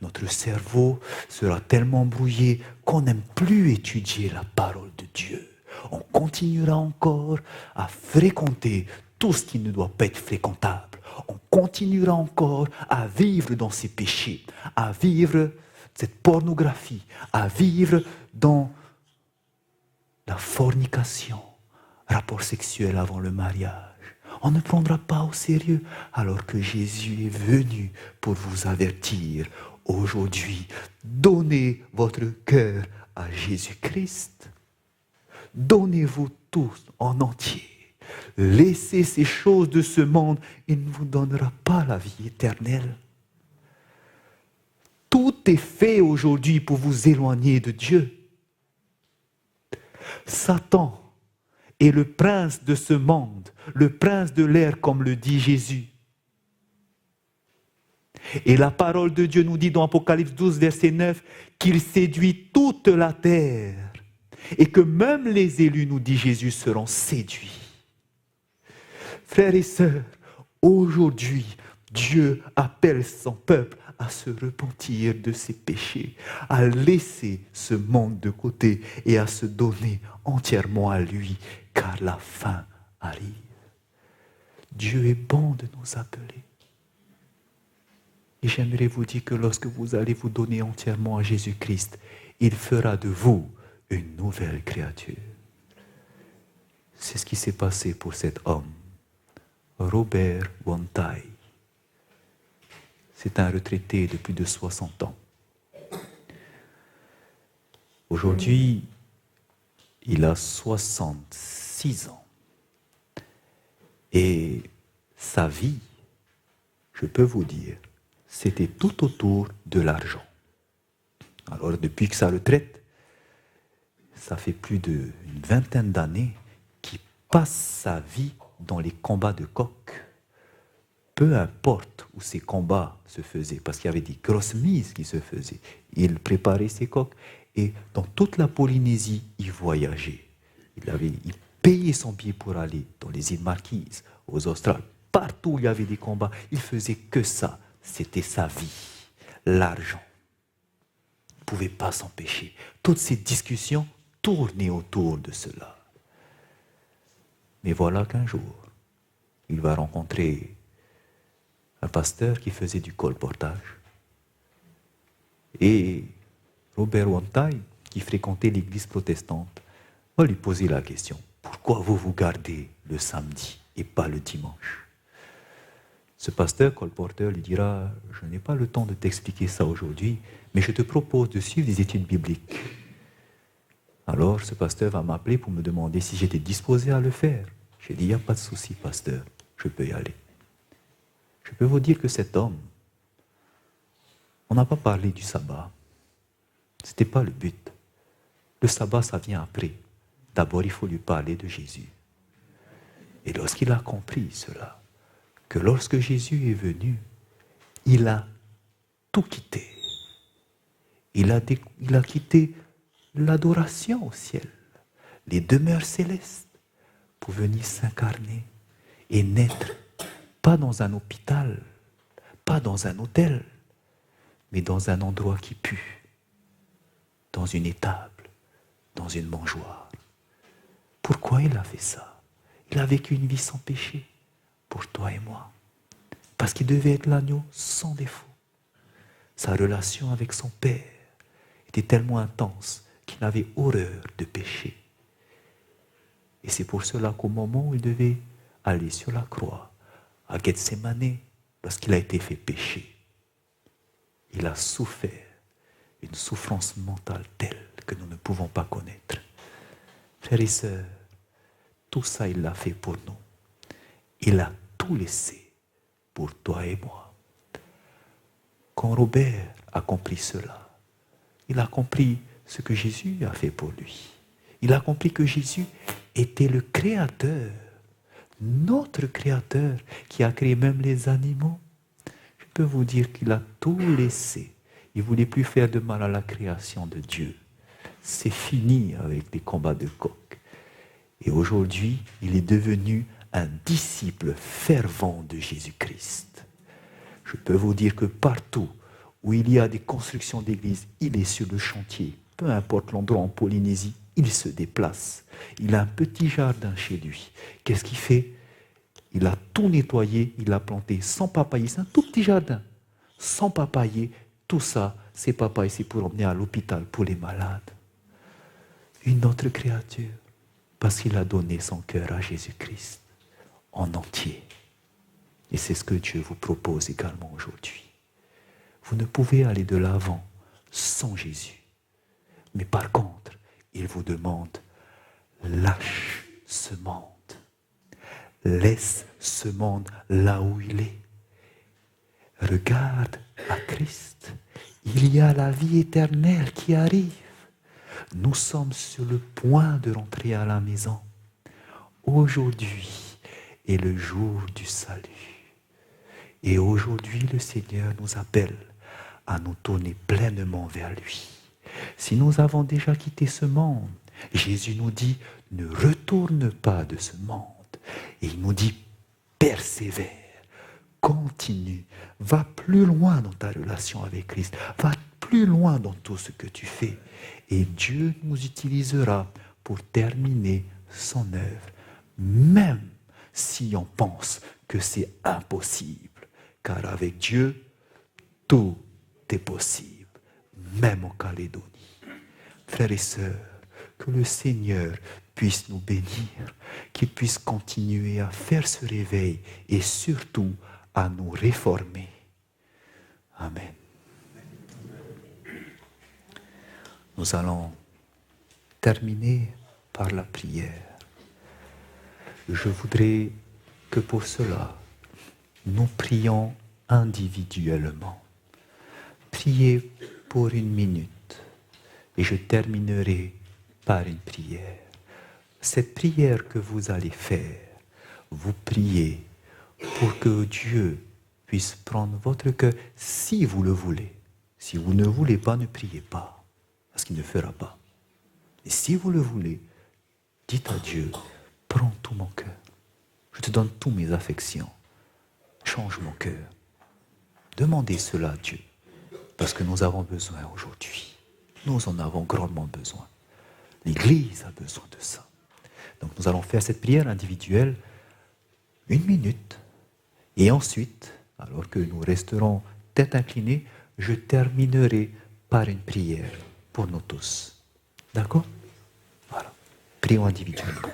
Notre cerveau sera tellement brouillé qu'on n'aime plus étudier la parole de Dieu. On continuera encore à fréquenter tout ce qui ne doit pas être fréquentable. On continuera encore à vivre dans ces péchés, à vivre cette pornographie, à vivre dans la fornication, rapport sexuel avant le mariage. On ne prendra pas au sérieux alors que Jésus est venu pour vous avertir. Aujourd'hui, donnez votre cœur à Jésus-Christ. Donnez-vous tous en entier. Laissez ces choses de ce monde, il ne vous donnera pas la vie éternelle. Tout est fait aujourd'hui pour vous éloigner de Dieu. Satan est le prince de ce monde, le prince de l'air, comme le dit Jésus. Et la parole de Dieu nous dit dans Apocalypse 12, verset 9, qu'il séduit toute la terre. Et que même les élus, nous dit Jésus, seront séduits. Frères et sœurs, aujourd'hui, Dieu appelle son peuple à se repentir de ses péchés, à laisser ce monde de côté et à se donner entièrement à lui, car la fin arrive. Dieu est bon de nous appeler. Et j'aimerais vous dire que lorsque vous allez vous donner entièrement à Jésus-Christ, il fera de vous une nouvelle créature. C'est ce qui s'est passé pour cet homme, Robert Wantai. C'est un retraité de plus de 60 ans. Aujourd'hui, il a 66 ans. Et sa vie, je peux vous dire, c'était tout autour de l'argent. Alors depuis que sa retraite, ça fait plus d'une vingtaine d'années qu'il passe sa vie dans les combats de coqs. Peu importe où ces combats se faisaient, parce qu'il y avait des grosses mises qui se faisaient. Il préparait ses coqs et dans toute la Polynésie, il voyageait. Il payait son billet pour aller dans les îles Marquises, aux Australes. Partout où il y avait des combats, il faisait que ça. C'était sa vie, l'argent. Il ne pouvait pas s'empêcher. Toutes ces discussions tournaient autour de cela. Mais voilà qu'un jour, il va rencontrer un pasteur qui faisait du colportage. Et Robert Wantai, qui fréquentait l'église protestante, va lui poser la question. Pourquoi vous vous gardez le samedi et pas le dimanche? Ce pasteur colporteur lui dira, je n'ai pas le temps de t'expliquer ça aujourd'hui, mais je te propose de suivre des études bibliques. Alors ce pasteur va m'appeler pour me demander si j'étais disposé à le faire. J'ai dit, il n'y a pas de souci, pasteur, je peux y aller. Je peux vous dire que cet homme, on n'a pas parlé du sabbat. Ce n'était pas le but. Le sabbat, ça vient après. D'abord, il faut lui parler de Jésus. Et lorsqu'il a compris cela, que lorsque Jésus est venu, il a tout quitté. Il a quitté l'adoration au ciel, les demeures célestes, pour venir s'incarner et naître, pas dans un hôpital, pas dans un hôtel, mais dans un endroit qui pue, dans une étable, dans une mangeoire. Pourquoi il a fait ça? Il a vécu une vie sans péché, pour toi et moi, parce qu'il devait être l'agneau sans défaut. Sa relation avec son Père était tellement intense qu'il avait horreur de péché. Et c'est pour cela qu'au moment où il devait aller sur la croix, à Gethsémane, lorsqu'il a été fait pécher, il a souffert une souffrance mentale telle que nous ne pouvons pas connaître. Frères et sœurs, tout ça il l'a fait pour nous. Il a tout laissé pour toi et moi. Quand Robert a compris cela, il a compris ce que Jésus a fait pour lui. Il a compris que Jésus était le Créateur, notre Créateur, qui a créé même les animaux. Je peux vous dire qu'il a tout laissé. Il ne voulait plus faire de mal à la création de Dieu. C'est fini avec les combats de coq. Et aujourd'hui, il est devenu un disciple fervent de Jésus-Christ. Je peux vous dire que partout où il y a des constructions d'églises, il est sur le chantier. Peu importe l'endroit en Polynésie, il se déplace. Il a un petit jardin chez lui. Qu'est-ce qu'il fait? Il a tout nettoyé, il a planté sans papayer. C'est un tout petit jardin. Sans papayer, tout ça, ces papayes, c'est pour emmener à l'hôpital pour les malades. Une autre créature, parce qu'il a donné son cœur à Jésus-Christ en entier. Et c'est ce que Dieu vous propose également aujourd'hui. Vous ne pouvez aller de l'avant sans Jésus. Mais par contre, il vous demande, lâche ce monde. Laisse ce monde là où il est. Regarde à Christ. Il y a la vie éternelle qui arrive. Nous sommes sur le point de rentrer à la maison. Aujourd'hui est le jour du salut. Et aujourd'hui, le Seigneur nous appelle à nous tourner pleinement vers lui. Si nous avons déjà quitté ce monde, Jésus nous dit, ne retourne pas de ce monde. Et il nous dit, persévère, continue, va plus loin dans ta relation avec Christ, va plus loin dans tout ce que tu fais. Et Dieu nous utilisera pour terminer son œuvre, même si on pense que c'est impossible. Car avec Dieu, tout est possible, même en Calédonie. Frères et sœurs, que le Seigneur puisse nous bénir, qu'il puisse continuer à faire ce réveil et surtout à nous réformer. Amen. Nous allons terminer par la prière. Je voudrais que pour cela, nous prions individuellement. Priez pour 1 minute et je terminerai par une prière. Cette prière que vous allez faire, vous priez pour que Dieu puisse prendre votre cœur si vous le voulez. Si vous ne voulez pas, ne priez pas, parce qu'il ne fera pas. Et si vous le voulez, dites à Dieu, prends tout mon cœur. Je te donne toutes mes affections. Change mon cœur. Demandez cela à Dieu, parce que nous avons besoin aujourd'hui. Nous en avons grandement besoin. L'Église a besoin de ça. Donc nous allons faire cette prière individuelle 1 minute. Et ensuite, alors que nous resterons tête inclinée, je terminerai par une prière pour nous tous. D'accord? Voilà. Prions individuellement.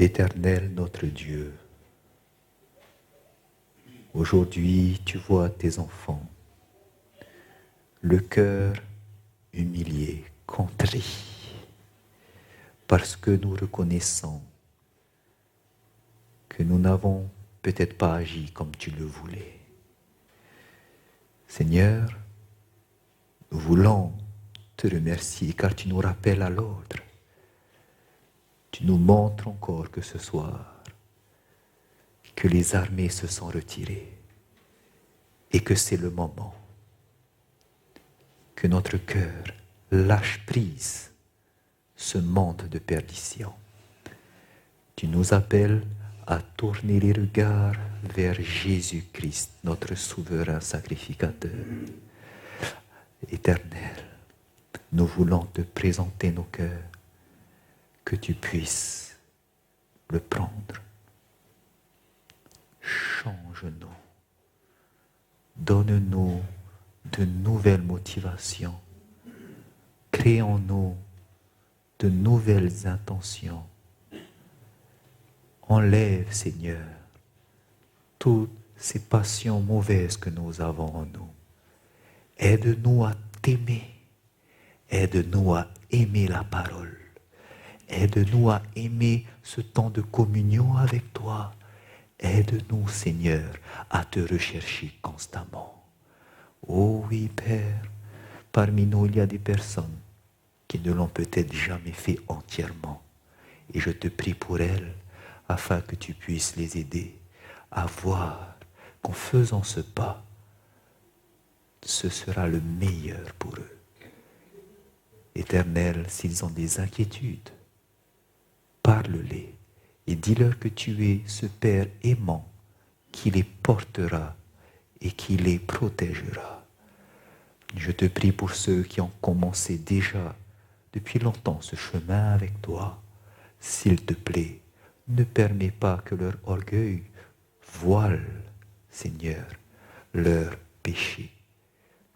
Éternel notre Dieu, aujourd'hui tu vois tes enfants, le cœur humilié, contrit, parce que nous reconnaissons que nous n'avons peut-être pas agi comme tu le voulais. Seigneur, nous voulons te remercier car tu nous rappelles à l'ordre. Tu nous montres encore que ce soir, que les armées se sont retirées et que c'est le moment que notre cœur lâche prise ce monde de perdition. Tu nous appelles à tourner les regards vers Jésus-Christ, notre souverain sacrificateur. Éternel, nous voulons te présenter nos cœurs, que tu puisses le prendre. Change-nous, donne-nous de nouvelles motivations, crée en nous de nouvelles intentions. Enlève, Seigneur, toutes ces passions mauvaises que nous avons en nous. Aide-nous à t'aimer. Aide-nous à aimer la parole. Aide-nous à aimer ce temps de communion avec toi. Aide-nous, Seigneur, à te rechercher constamment. Oh oui, Père, parmi nous, il y a des personnes qui ne l'ont peut-être jamais fait entièrement. Et je te prie pour elles, afin que tu puisses les aider à voir qu'en faisant ce pas, ce sera le meilleur pour eux. Éternel, s'ils ont des inquiétudes, parle-les et dis-leur que tu es ce Père aimant qui les portera et qui les protégera. Je te prie pour ceux qui ont commencé déjà depuis longtemps ce chemin avec toi. S'il te plaît, ne permets pas que leur orgueil voile, Seigneur, leur péché.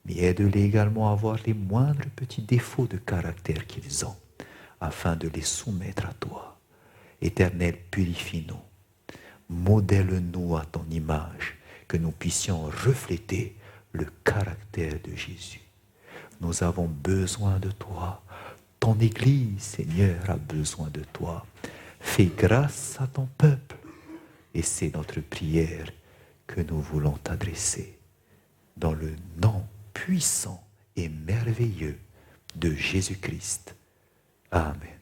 Mais aide-les également à voir les moindres petits défauts de caractère qu'ils ont, afin de les soumettre à toi. Éternel, purifie-nous, modèle-nous à ton image, que nous puissions refléter le caractère de Jésus. Nous avons besoin de toi. Ton Église, Seigneur, a besoin de toi. Fais grâce à ton peuple. Et c'est notre prière que nous voulons t'adresser. Dans le nom puissant et merveilleux de Jésus-Christ. Amen.